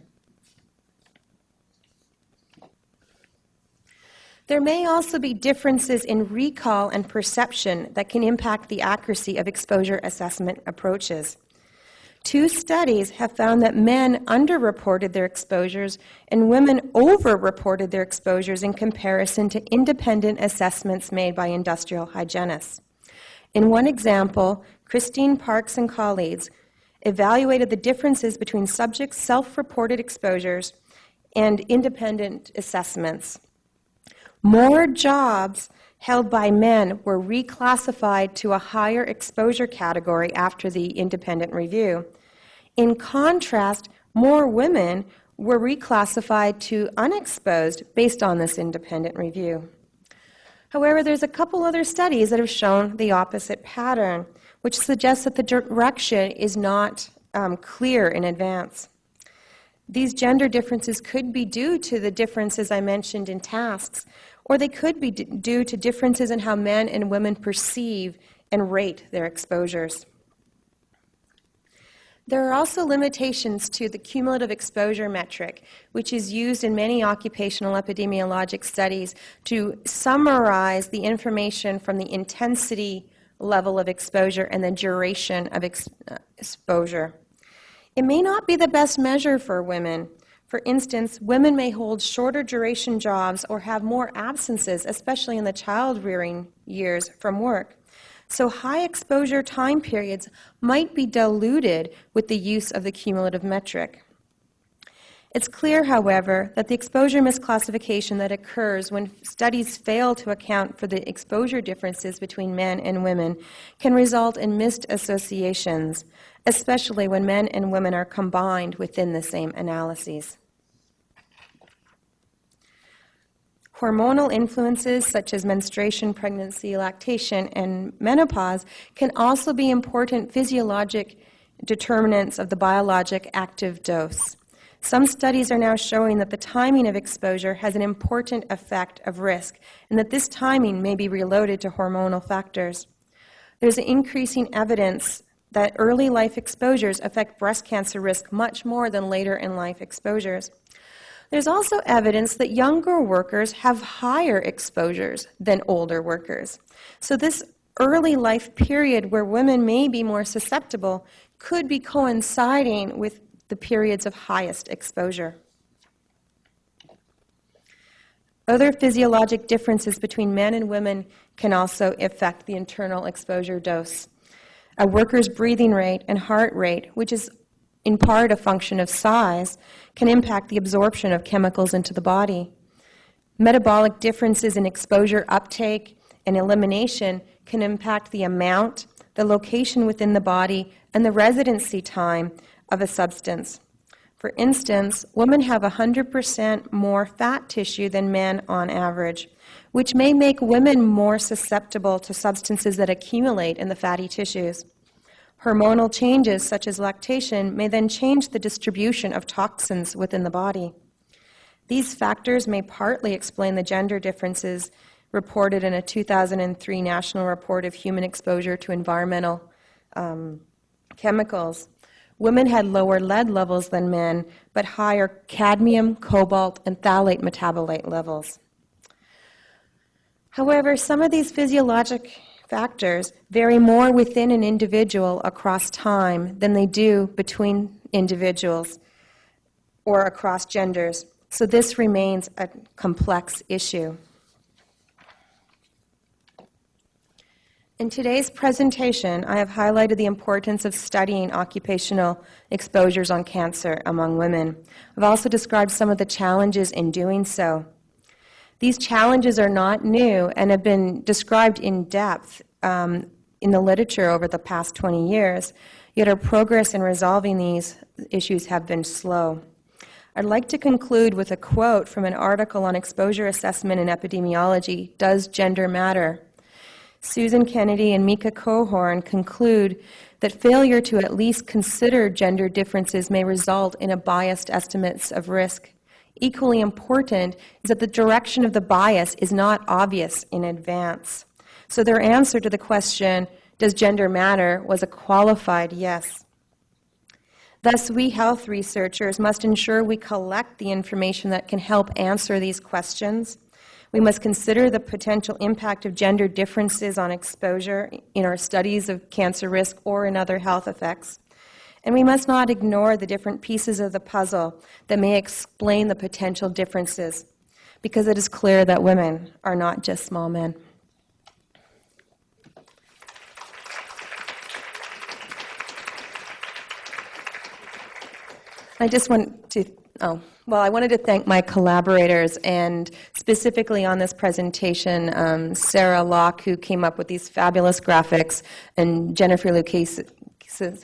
There may also be differences in recall and perception that can impact the accuracy of exposure assessment approaches. 2 studies have found that men underreported their exposures and women overreported their exposures in comparison to independent assessments made by industrial hygienists. In one example, Christine Parks and colleagues evaluated the differences between subjects' self-reported exposures and independent assessments. More jobs held by men were reclassified to a higher exposure category after the independent review. In contrast, more women were reclassified to unexposed based on this independent review. However, there's a couple other studies that have shown the opposite pattern, which suggests that the direction is not clear in advance. These gender differences could be due to the differences I mentioned in tasks, or they could be due to differences in how men and women perceive and rate their exposures. There are also limitations to the cumulative exposure metric, which is used in many occupational epidemiologic studies to summarize the information from the intensity level of exposure and the duration of exposure. It may not be the best measure for women. For instance, women may hold shorter duration jobs or have more absences, especially in the child-rearing years, from work. So high exposure time periods might be diluted with the use of the cumulative metric. It's clear, however, that the exposure misclassification that occurs when studies fail to account for the exposure differences between men and women can result in missed associations, especially when men and women are combined within the same analyses. Hormonal influences such as menstruation, pregnancy, lactation, and menopause can also be important physiologic determinants of the biologic active dose. Some studies are now showing that the timing of exposure has an important effect of risk, and that this timing may be related to hormonal factors. There's increasing evidence that early life exposures affect breast cancer risk much more than later in life exposures. There's also evidence that younger workers have higher exposures than older workers. So this early life period where women may be more susceptible could be coinciding with the periods of highest exposure. Other physiologic differences between men and women can also affect the internal exposure dose. A worker's breathing rate and heart rate, which is in part a function of size, can impact the absorption of chemicals into the body. Metabolic differences in exposure uptake and elimination can impact the amount, the location within the body, and the residency time of a substance. For instance, women have 100% more fat tissue than men on average, which may make women more susceptible to substances that accumulate in the fatty tissues. Hormonal changes, such as lactation, may then change the distribution of toxins within the body. These factors may partly explain the gender differences reported in a 2003 National Report of Human Exposure to Environmental Chemicals. Women had lower lead levels than men, but higher cadmium, cobalt, and phthalate metabolite levels. However, some of these physiologic factors vary more within an individual across time than they do between individuals or across genders. So this remains a complex issue. In today's presentation, I have highlighted the importance of studying occupational exposures on cancer among women. I've also described some of the challenges in doing so. These challenges are not new and have been described in depth in the literature over the past 20 years, yet our progress in resolving these issues have been slow. I'd like to conclude with a quote from an article on exposure assessment in Epidemiology, Does Gender Matter? Susan Kennedy and Mika Cohorn conclude that failure to at least consider gender differences may result in a biased estimates of risk. Equally important is that the direction of the bias is not obvious in advance. So their answer to the question, does gender matter, was a qualified yes. Thus, we health researchers must ensure we collect the information that can help answer these questions. We must consider the potential impact of gender differences on exposure in our studies of cancer risk or in other health effects. And we must not ignore the different pieces of the puzzle that may explain the potential differences, because it is clear that women are not just small men. I just want to, I wanted to thank my collaborators, and specifically on this presentation, Sarah Locke, who came up with these fabulous graphics, and Jennifer Lucchese,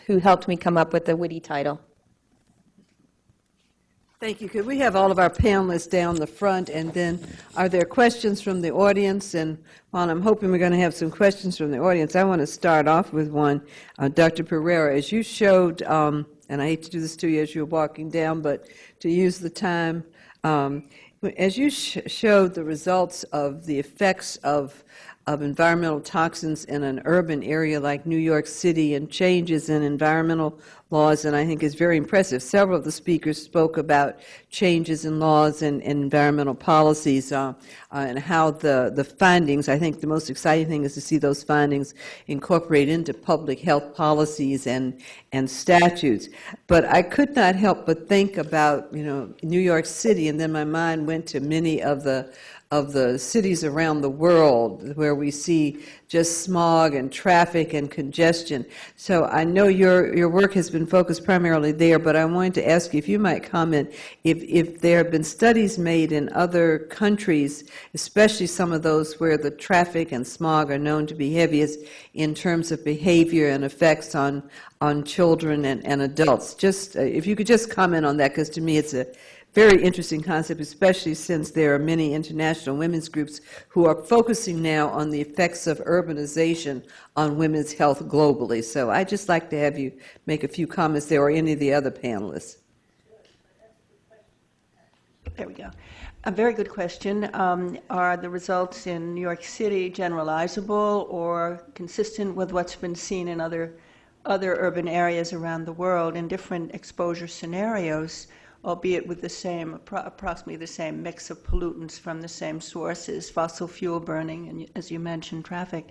who helped me come up with the witty title. Thank you. Could we have all of our panelists down the front, and then are there questions from the audience? And while I'm hoping we're going to have some questions from the audience, I want to start off with one. Dr. Pereira, as you showed, and I hate to do this to you as you're walking down, but to use the time, as you showed the results of the effects of environmental toxins in an urban area like New York City and changes in environmental laws, and I think is very impressive. Several of the speakers spoke about changes in laws and environmental policies and how the findings, I think the most exciting thing is to see those findings incorporated into public health policies and statutes. But I could not help but think about, New York City, and then my mind went to many of the cities around the world where we see just smog and traffic and congestion. So I know your work has been focused primarily there, but I wanted to ask you if you might comment if there have been studies made in other countries, especially some of those where the traffic and smog are known to be heaviest in terms of behavior and effects on children and adults. Just if you could just comment on that, because to me it's a very interesting concept, especially since there are many international women's groups who are focusing now on the effects of urbanization on women's health globally. So I'd just like to have you make a few comments there, or any of the other panelists. There we go. A very good question. Are the results in New York City generalizable or consistent with what's been seen in other urban areas around the world in different exposure scenarios, albeit with the same, approximately the same mix of pollutants from the same sources, fossil fuel burning, and as you mentioned, traffic.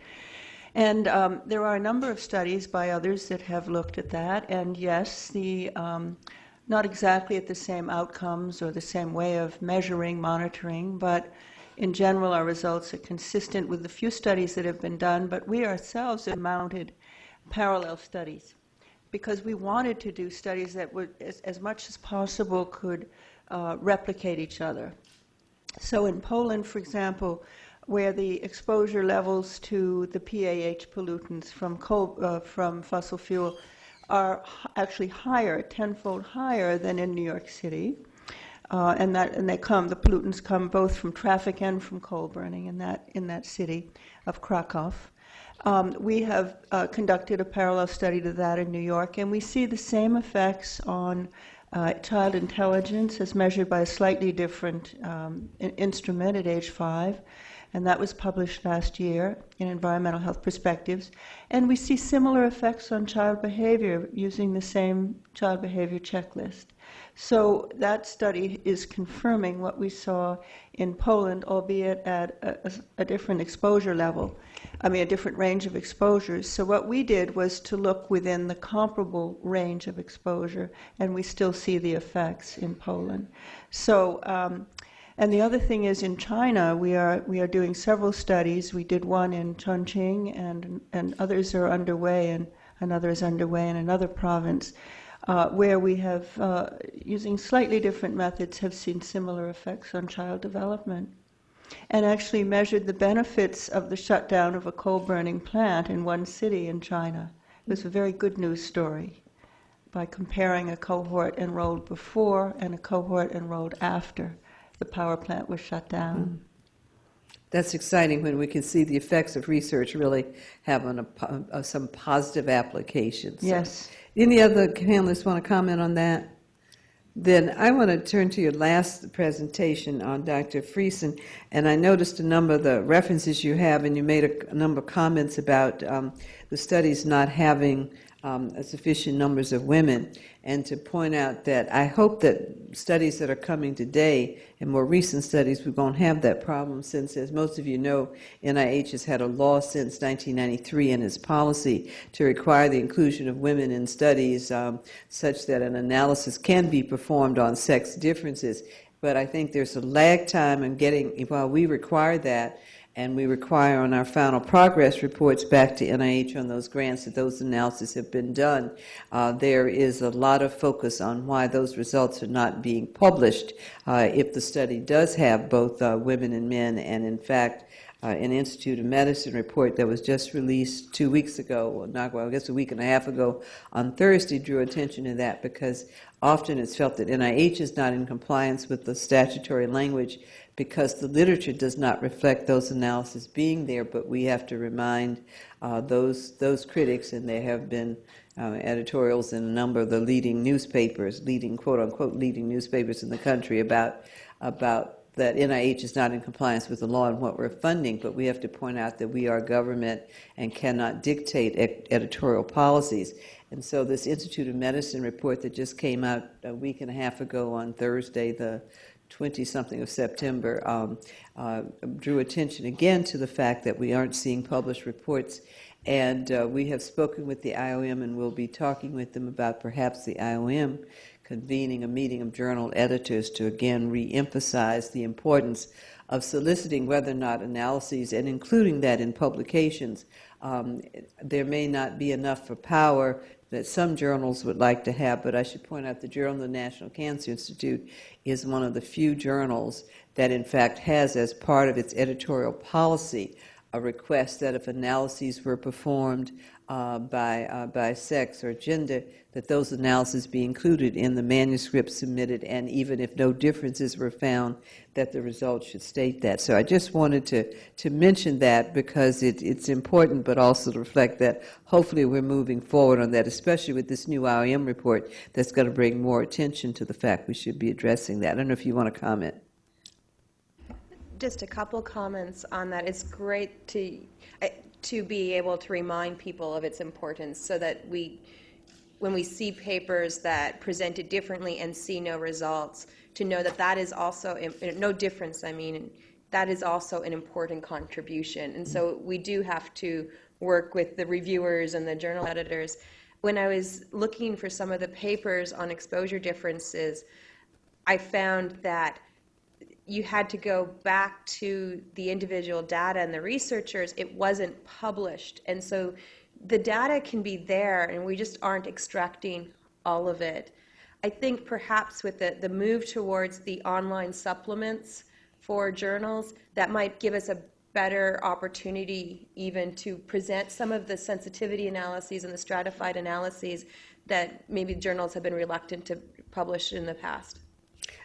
And there are a number of studies by others that have looked at that, and yes, not exactly at the same outcomes or the same way of measuring, monitoring, but in general our results are consistent with the few studies that have been done, but we ourselves have mounted parallel studies, because we wanted to do studies that would, as much as possible, could replicate each other. So in Poland, for example, where the exposure levels to the PAH pollutants from fossil fuel are actually higher, tenfold higher than in New York City, and the pollutants come both from traffic and from coal burning in that city of Krakow. We have conducted a parallel study to that in New York, and we see the same effects on child intelligence as measured by a slightly different instrument at age 5, and that was published last year in Environmental Health Perspectives. And we see similar effects on child behavior using the same child behavior checklist. So that study is confirming what we saw in Poland, albeit at a different exposure level. A different range of exposures. So what we did was to look within the comparable range of exposure, and we still see the effects in Poland. So, and the other thing is in China, we are doing several studies. We did one in Chongqing, and others are underway, and another is underway in another province, where we have, using slightly different methods, have seen similar effects on child development, and actually measured the benefits of the shutdown of a coal-burning plant in one city in China. It was a very good news story by comparing a cohort enrolled before and a cohort enrolled after the power plant was shut down. That's exciting when we can see the effects of research really having some positive applications. Yes. Any other panelists want to comment on that? Then I want to turn to your last presentation on Dr. Friesen, and I noticed a number of the references you have, and you made a number of comments about the studies not having a sufficient numbers of women, and to point out that I hope that studies that are coming today, and more recent studies, we won't have that problem since, as most of you know, NIH has had a law since 1993 in its policy to require the inclusion of women in studies such that an analysis can be performed on sex differences. But I think there's a lag time in getting, while we require that, and we require on our final progress reports back to NIH on those grants that those analyses have been done, there is a lot of focus on why those results are not being published if the study does have both women and men. And in fact, an Institute of Medicine report that was just released 2 weeks ago, I guess a week and a half ago on Thursday, drew attention to that because often it's felt that NIH is not in compliance with the statutory language because the literature does not reflect those analyses being there, but we have to remind those critics, and there have been editorials in a number of the leading newspapers, leading quote-unquote leading newspapers in the country about that NIH is not in compliance with the law and what we're funding, but we have to point out that we are government and cannot dictate editorial policies. And so this Institute of Medicine report that just came out a week and a half ago on Thursday, the 20-something of September, drew attention again to the fact that we aren't seeing published reports. And we have spoken with the IOM, and we'll be talking with them about perhaps the IOM convening a meeting of journal editors to again re-emphasize the importance of soliciting whether or not analyses, and including that in publications, there may not be enough for power that some journals would like to have, but I should point out the Journal of the National Cancer Institute is one of the few journals that in fact has as part of its editorial policy a request that if analyses were performed by sex or gender, that those analyses be included in the manuscript submitted, and even if no differences were found, that the results should state that. So I just wanted to mention that because it's important, but also to reflect that hopefully we're moving forward on that, especially with this new IOM report that's going to bring more attention to the fact we should be addressing that. I don't know if you want to comment. Just a couple comments on that. It's great to be able to remind people of its importance so that when we see papers that present it differently and see no results, to know that that is also, no difference, I mean, that is also an important contribution. And so we do have to work with the reviewers and the journal editors. When I was looking for some of the papers on exposure differences, I found that you had to go back to the individual data and the researchers. It wasn't published. And so the data can be there, and we just aren't extracting all of it. I think perhaps with the move towards the online supplements for journals, that might give us a better opportunity even to present some of the sensitivity analyses and the stratified analyses that maybe journals have been reluctant to publish in the past.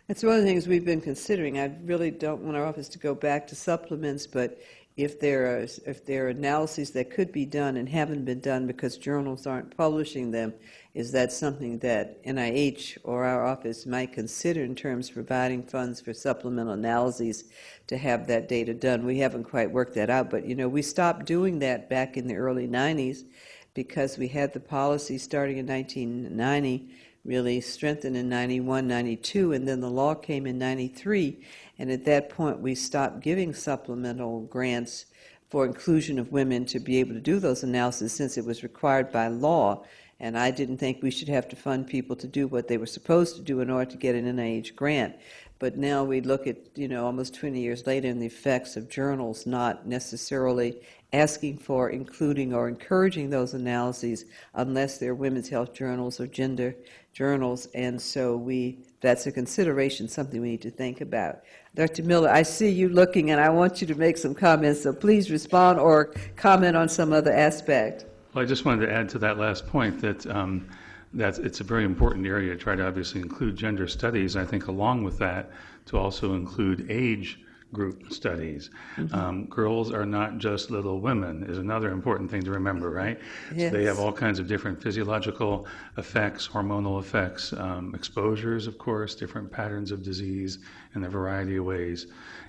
That's one of the things we've been considering. I really don't want our office to go back to supplements, but if there are analyses that could be done and haven't been done because journals aren't publishing them, is that something that NIH or our office might consider in terms of providing funds for supplemental analyses to have that data done? We haven't quite worked that out, but we stopped doing that back in the early 90s because we had the policy starting in 1990, really strengthened in 91, 92, and then the law came in 93. And at that point, we stopped giving supplemental grants for inclusion of women to be able to do those analyses since it was required by law. And I didn't think we should have to fund people to do what they were supposed to do in order to get an NIH grant. But now we look at, almost 20 years later, and the effects of journals not necessarily asking for, including, or encouraging those analyses unless they're women's health journals or gender journals. And so that's a consideration, something we need to think about. Dr. Miller, I see you looking, and I want you to make some comments, so please respond or comment on some other aspect. Well, I just wanted to add to that last point that it's a very important area to try to obviously include gender studies. I think along with that, to also include age group studies. Girls are not just little women is another important thing to remember, right? Yes. So they have all kinds of different physiological effects, hormonal effects, exposures, of course, different patterns of disease in a variety of ways.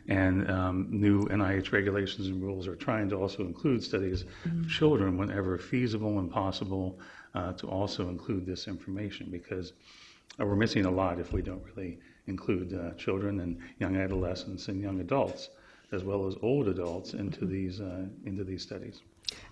And new NIH regulations and rules are trying to also include studies of children whenever feasible and possible, to also include this information, because we're missing a lot if we don't really include children and young adolescents and young adults, as well as old adults, into these studies.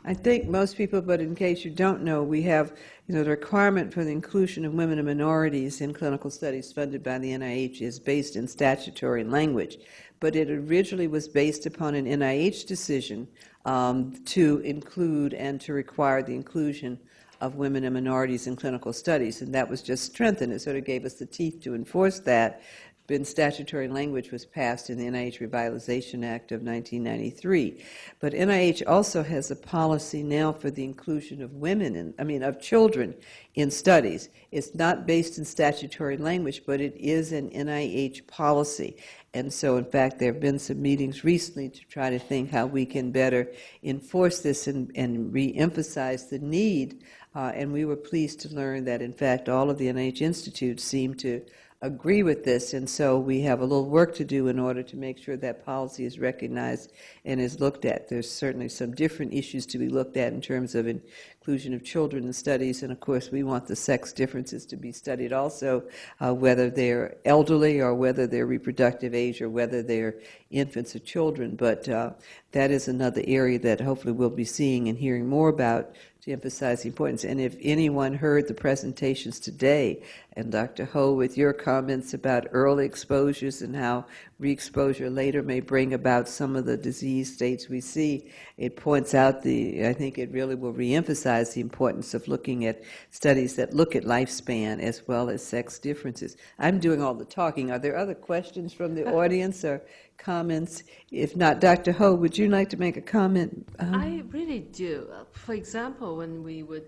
I think most people, but in case you don't know, we have, the requirement for the inclusion of women and minorities in clinical studies funded by the NIH is based in statutory language, but it originally was based upon an NIH decision to include and to require the inclusion of women and minorities in clinical studies, and that was just strengthened. It sort of gave us the teeth to enforce that. When statutory language was passed in the NIH Revitalization Act of 1993. But NIH also has a policy now for the inclusion of of children in studies. It's not based in statutory language, but it is an NIH policy. And so, in fact, there have been some meetings recently to try to think how we can better enforce this and re-emphasize the need. And we were pleased to learn that, in fact, all of the NIH institutes seem to agree with this, and so we have a little work to do in order to make sure that policy is recognized and is looked at. There's certainly some different issues to be looked at in terms of inclusion of children in studies, and of course we want the sex differences to be studied also, whether they're elderly or whether they're reproductive age or whether they're infants or children. But that is another area that hopefully we'll be seeing and hearing more about to emphasize the importance. And if anyone heard the presentations today, and Dr. Ho, with your comments about early exposures and how re-exposure later may bring about some of the disease states we see, it points out I think it really will re-emphasize the importance of looking at studies that look at lifespan as well as sex differences. I'm doing all the talking. Are there other questions from the audience or comments? If not, Dr. Ho, would you like to make a comment? I really do. For example, when we were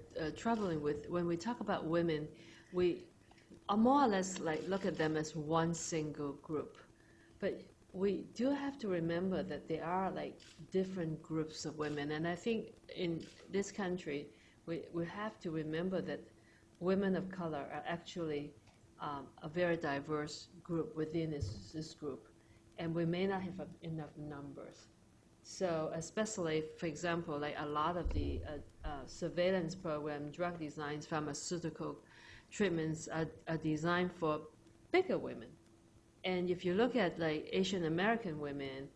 when we talk about women, we are more or less look at them as one single group. But we do have to remember that there are different groups of women. And I think in this country, we have to remember that women of color are actually a very diverse group within this group. And we may not have enough numbers. So especially, for example, a lot of the surveillance program, drug designs, pharmaceutical treatments are designed for bigger women. And if you look at Asian American women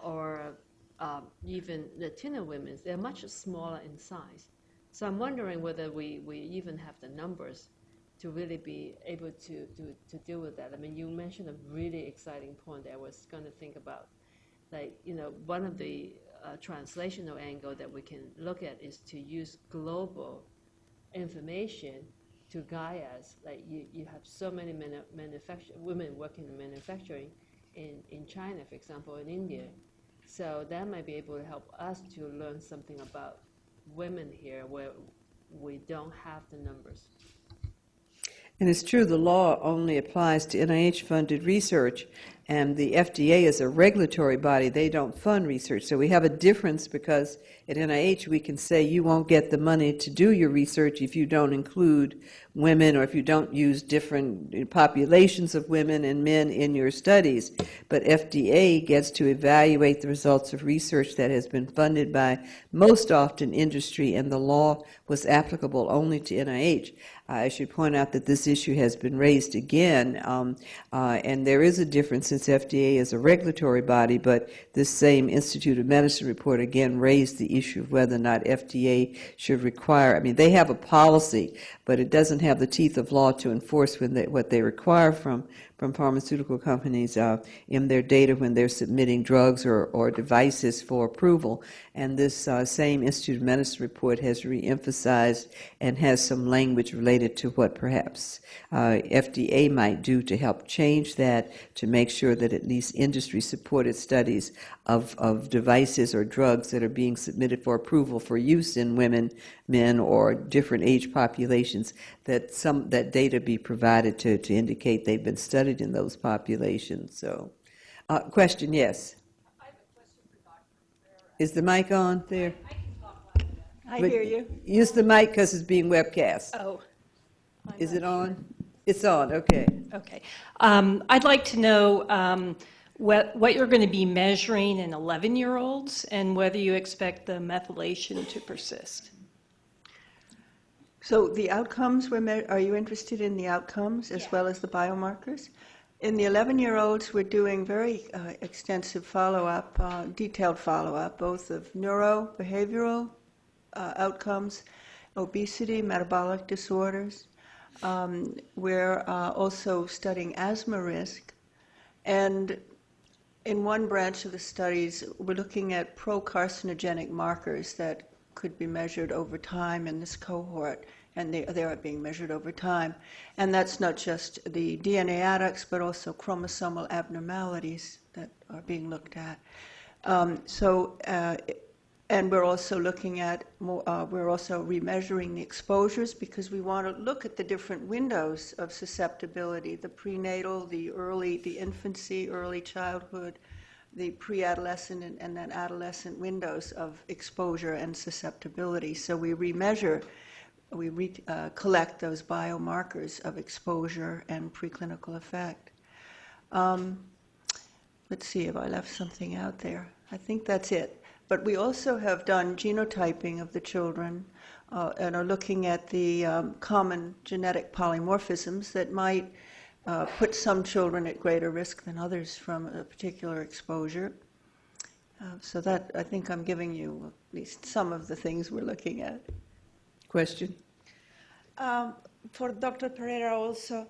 or even Latino women, they're much smaller in size. So I'm wondering whether we even have the numbers to really be able to deal with that. I mean, you mentioned a really exciting point that I was going to think about. One of the translational angle that we can look at is to use global information to guide us. You have so many women working in manufacturing in China, for example, in India. So that might be able to help us to learn something about women here where we don't have the numbers. And it's true, the law only applies to NIH-funded research, and the FDA is a regulatory body. They don't fund research. So we have a difference because at NIH we can say you won't get the money to do your research if you don't include women or if you don't use different populations of women and men in your studies. But FDA gets to evaluate the results of research that has been funded by most often industry, and the law was applicable only to NIH. I should point out that this issue has been raised again, and there is a difference since FDA is a regulatory body, but this same Institute of Medicine report again raised the issue of whether or not FDA should require, I mean, they have a policy, but it doesn't have the teeth of law to enforce what they require from pharmaceutical companies in their data when they're submitting drugs or devices for approval. And this same Institute of Medicine report has re-emphasized and has some language related to what perhaps FDA might do to help change that, to make sure that at least industry-supported studies of devices or drugs that are being submitted for approval for use in women, men, or different age populations, that data be provided to indicate they've been studied in those populations. So Question, yes. Is the mic on there? I But hear you. use the mic because it's being webcast. Oh, Is it on? It's on, okay. okay. I'd like to know what you're going to be measuring in 11-year-olds and whether you expect the methylation to persist. So the outcomes, are you interested in the outcomes as well as the biomarkers? In the 11-year-olds, we're doing very extensive follow-up, detailed follow-up, both of neurobehavioral outcomes, obesity, metabolic disorders. We're also studying asthma risk. And in one branch of the studies, we're looking at pro-carcinogenic markers that could be measured over time in this cohort, and they are being measured over time. And that's not just the DNA adducts, but also chromosomal abnormalities that are being looked at. And we're also looking at, we're also remeasuring the exposures because we want to look at the different windows of susceptibility, the prenatal, the infancy, early childhood, the pre-adolescent and then adolescent windows of exposure and susceptibility. So we remeasure, we collect those biomarkers of exposure and preclinical effect. Let's see if I left something out there. I think that's it. But we also have done genotyping of the children and are looking at the common genetic polymorphisms that might put some children at greater risk than others from a particular exposure. So that, I think I'm giving you at least some of the things we're looking at. Question? For Dr. Pereira also,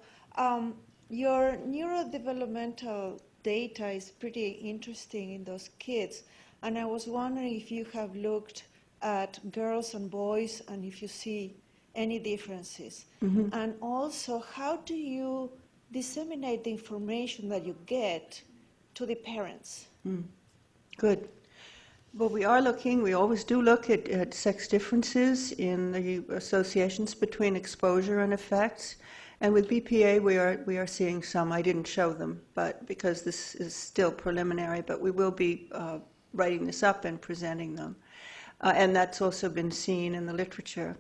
your neurodevelopmental data is pretty interesting in those kids. And I was wondering if you have looked at girls and boys and if you see any differences. Mm-hmm. And also, how do you disseminate the information that you get to the parents? Good. Well, we always do look at sex differences in the associations between exposure and effects. And with BPA, we are seeing some. I didn't show them, but because this is still preliminary, but we will be writing this up and presenting them. And that's also been seen in the literature.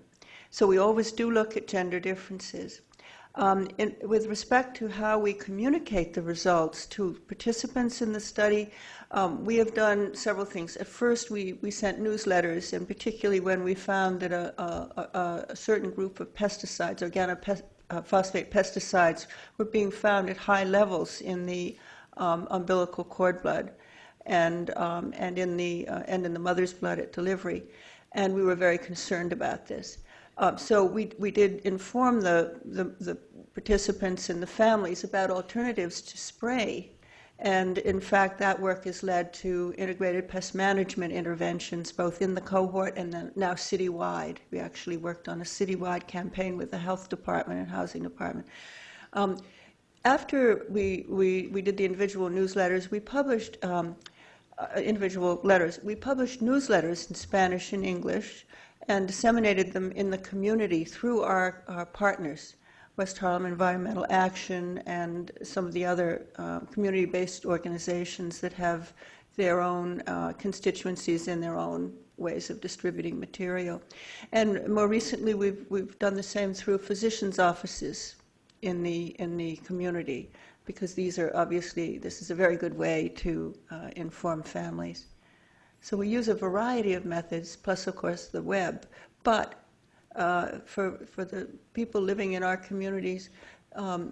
So we always do look at gender differences. With respect to how we communicate the results to participants in the study, we have done several things. At first, we sent newsletters, and particularly when we found that a certain group of pesticides, organophosphate pesticides, were being found at high levels in the umbilical cord blood and in the mother's blood at delivery, and we were very concerned about this. So we did inform the participants and the families about alternatives to spray, and in fact that work has led to integrated pest management interventions both in the cohort and then now citywide. We actually worked on a citywide campaign with the health department and housing department. After we did the individual newsletters, we published individual letters. We published newsletters in Spanish and English and disseminated them in the community through our partners, West Harlem Environmental Action and some of the other community-based organizations that have their own constituencies and their own ways of distributing material. And more recently, we've done the same through physicians' offices in the community, because these are obviously, this is a very good way to inform families. So we use a variety of methods, plus of course the web, but for the people living in our communities,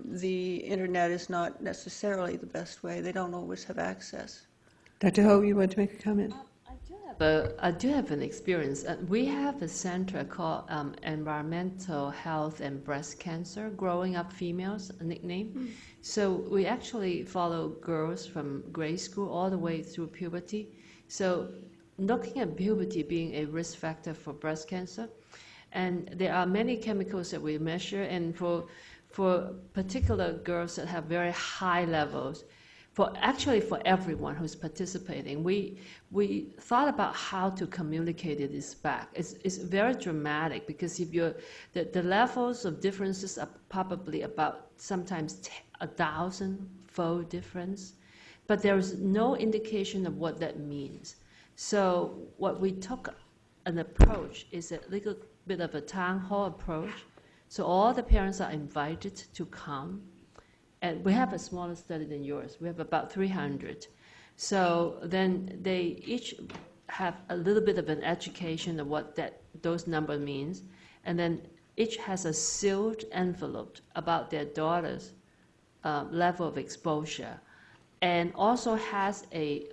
the internet is not necessarily the best way. They don't always have access. Dr. Ho, you want to make a comment? I do have an experience. We have a center called Environmental Health and Breast Cancer, Growing Up Females, a nickname. So we actually follow girls from grade school all the way through puberty. So looking at puberty being a risk factor for breast cancer, and there are many chemicals that we measure, and for particular girls that have very high levels, for everyone who's participating, we thought about how to communicate this back. It's very dramatic, because if the levels of differences are probably about sometimes 1,000-fold difference, but there is no indication of what that means. So what we took an approach is a little bit of a town hall approach. So all the parents are invited to come, and we have a smaller study than yours. We have about 300. So then they each have a little bit of an education of what those numbers means, and then each has a sealed envelope about their daughter's level of exposure, and also has a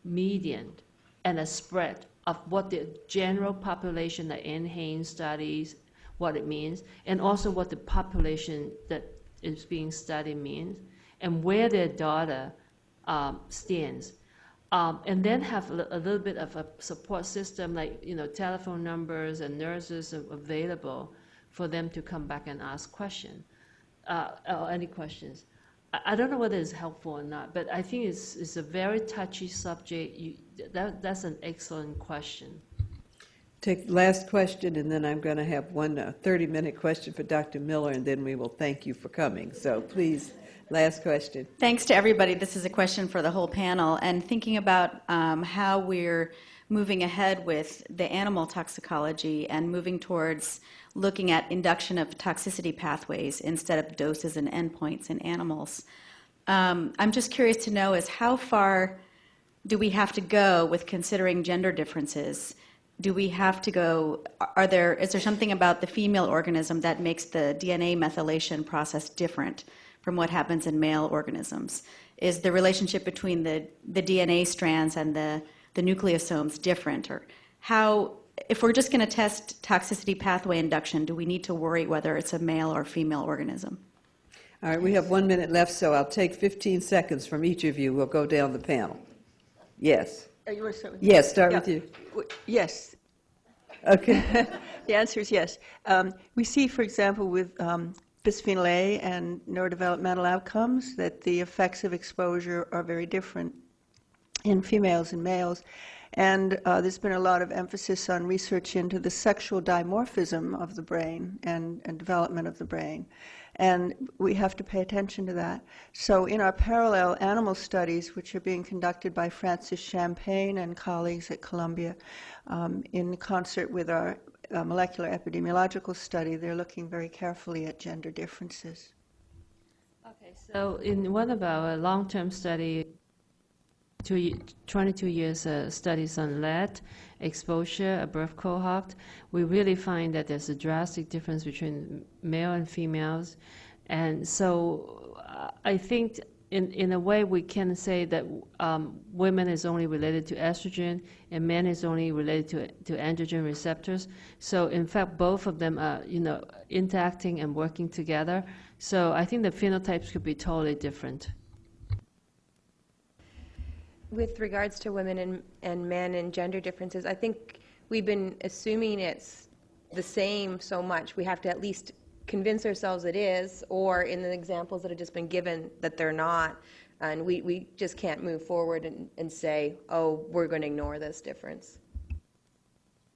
median and a spread of what the general population, the NHANES studies, what it means, and also what the population that is being studied means, and where their daughter stands. And then have a little bit of a support system, like telephone numbers and nurses available for them to come back and ask questions, or any questions. I don't know whether it's helpful or not, but I think it's a very touchy subject. That's an excellent question. Take the last question, and then I'm going to have one 30-minute question for Dr. Miller, and then we will thank you for coming. So please, last question. Thanks to everybody. This is a question for the whole panel. And thinking about how we're moving ahead with the animal toxicology and moving towards looking at induction of toxicity pathways instead of doses and endpoints in animals. I'm just curious to know is how far do we have to go with considering gender differences? Do we have to go, is there something about the female organism that makes the DNA methylation process different from what happens in male organisms? Is the relationship between the DNA strands and the nucleosomes different? Or how, if we're just going to test toxicity pathway induction, do we need to worry whether it's a male or female organism? All right, we have 1 minute left, so I'll take 15 seconds from each of you. We'll go down the panel. Yes. You want to start with Yes, start with you. Yes. Okay. The answer is yes. We see, for example, with bisphenol A and neurodevelopmental outcomes that the effects of exposure are very different in females and males. And there's been a lot of emphasis on research into the sexual dimorphism of the brain and development of the brain. And we have to pay attention to that. So in our parallel animal studies, which are being conducted by Francis Champagne and colleagues at Columbia, in concert with our molecular epidemiological study, they're looking very carefully at gender differences. Okay, so in one of our long-term study, 22 years studies on lead exposure, a birth cohort, we really find that there's a drastic difference between male and females. And so I think in a way we can say that women is only related to estrogen and men is only related to androgen receptors. So in fact, both of them are interacting and working together. So I think the phenotypes could be totally different. With regards to women and men and gender differences, I think we've been assuming it's the same so much. We have to at least convince ourselves it is, or in the examples that have just been given, that they're not. And we just can't move forward and say, oh, we're going to ignore this difference.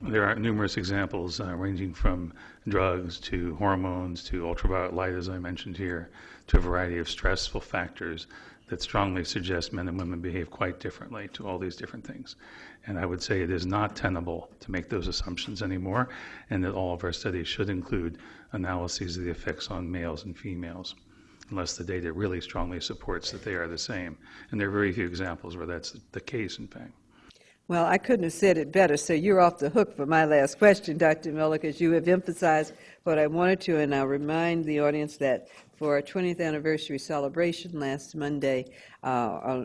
There are numerous examples ranging from drugs to hormones to ultraviolet light, as I mentioned here, to a variety of stressful factors that strongly suggest men and women behave quite differently to all these different things. And I would say it is not tenable to make those assumptions anymore, and that all of our studies should include analyses of the effects on males and females, unless the data really strongly supports that they are the same. And there are very few examples where that's the case, in fact. Well, I couldn't have said it better, so you're off the hook for my last question, Dr. Miller, because you have emphasized what I wanted to, and I'll remind the audience that for our 20th anniversary celebration last Monday,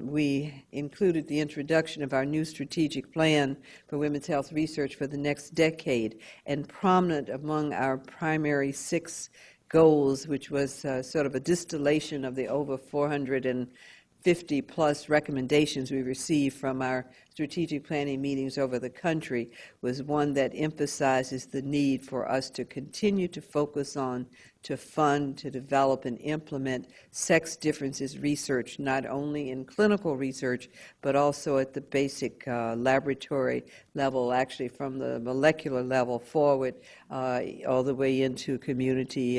we included the introduction of our new strategic plan for women's health research for the next decade, and prominent among our primary 6 goals, which was sort of a distillation of the over 450 plus recommendations we received from our strategic planning meetings over the country was one that emphasizes the need for us to continue to focus on, to fund, to develop, and implement sex differences research, not only in clinical research, but also at the basic laboratory level, actually from the molecular level forward, all the way into community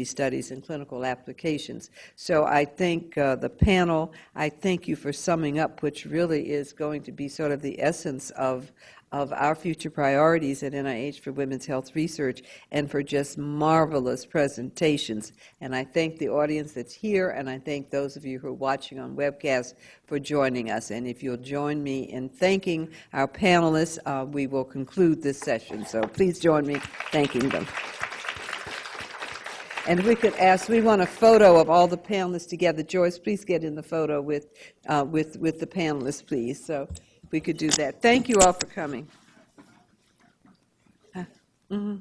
studies and clinical applications. So I think the panel, I thank you for summing up, which really is going to be sort of the essence of our future priorities at NIH for women's health research, and for just marvelous presentations. And I thank the audience that's here, and I thank those of you who are watching on webcast for joining us. And if you'll join me in thanking our panelists, we will conclude this session. So please join me thanking them. And we could ask, we want a photo of all the panelists together. Joyce, please get in the photo with the panelists, please. So we could do that. Thank you all for coming. Mm-hmm.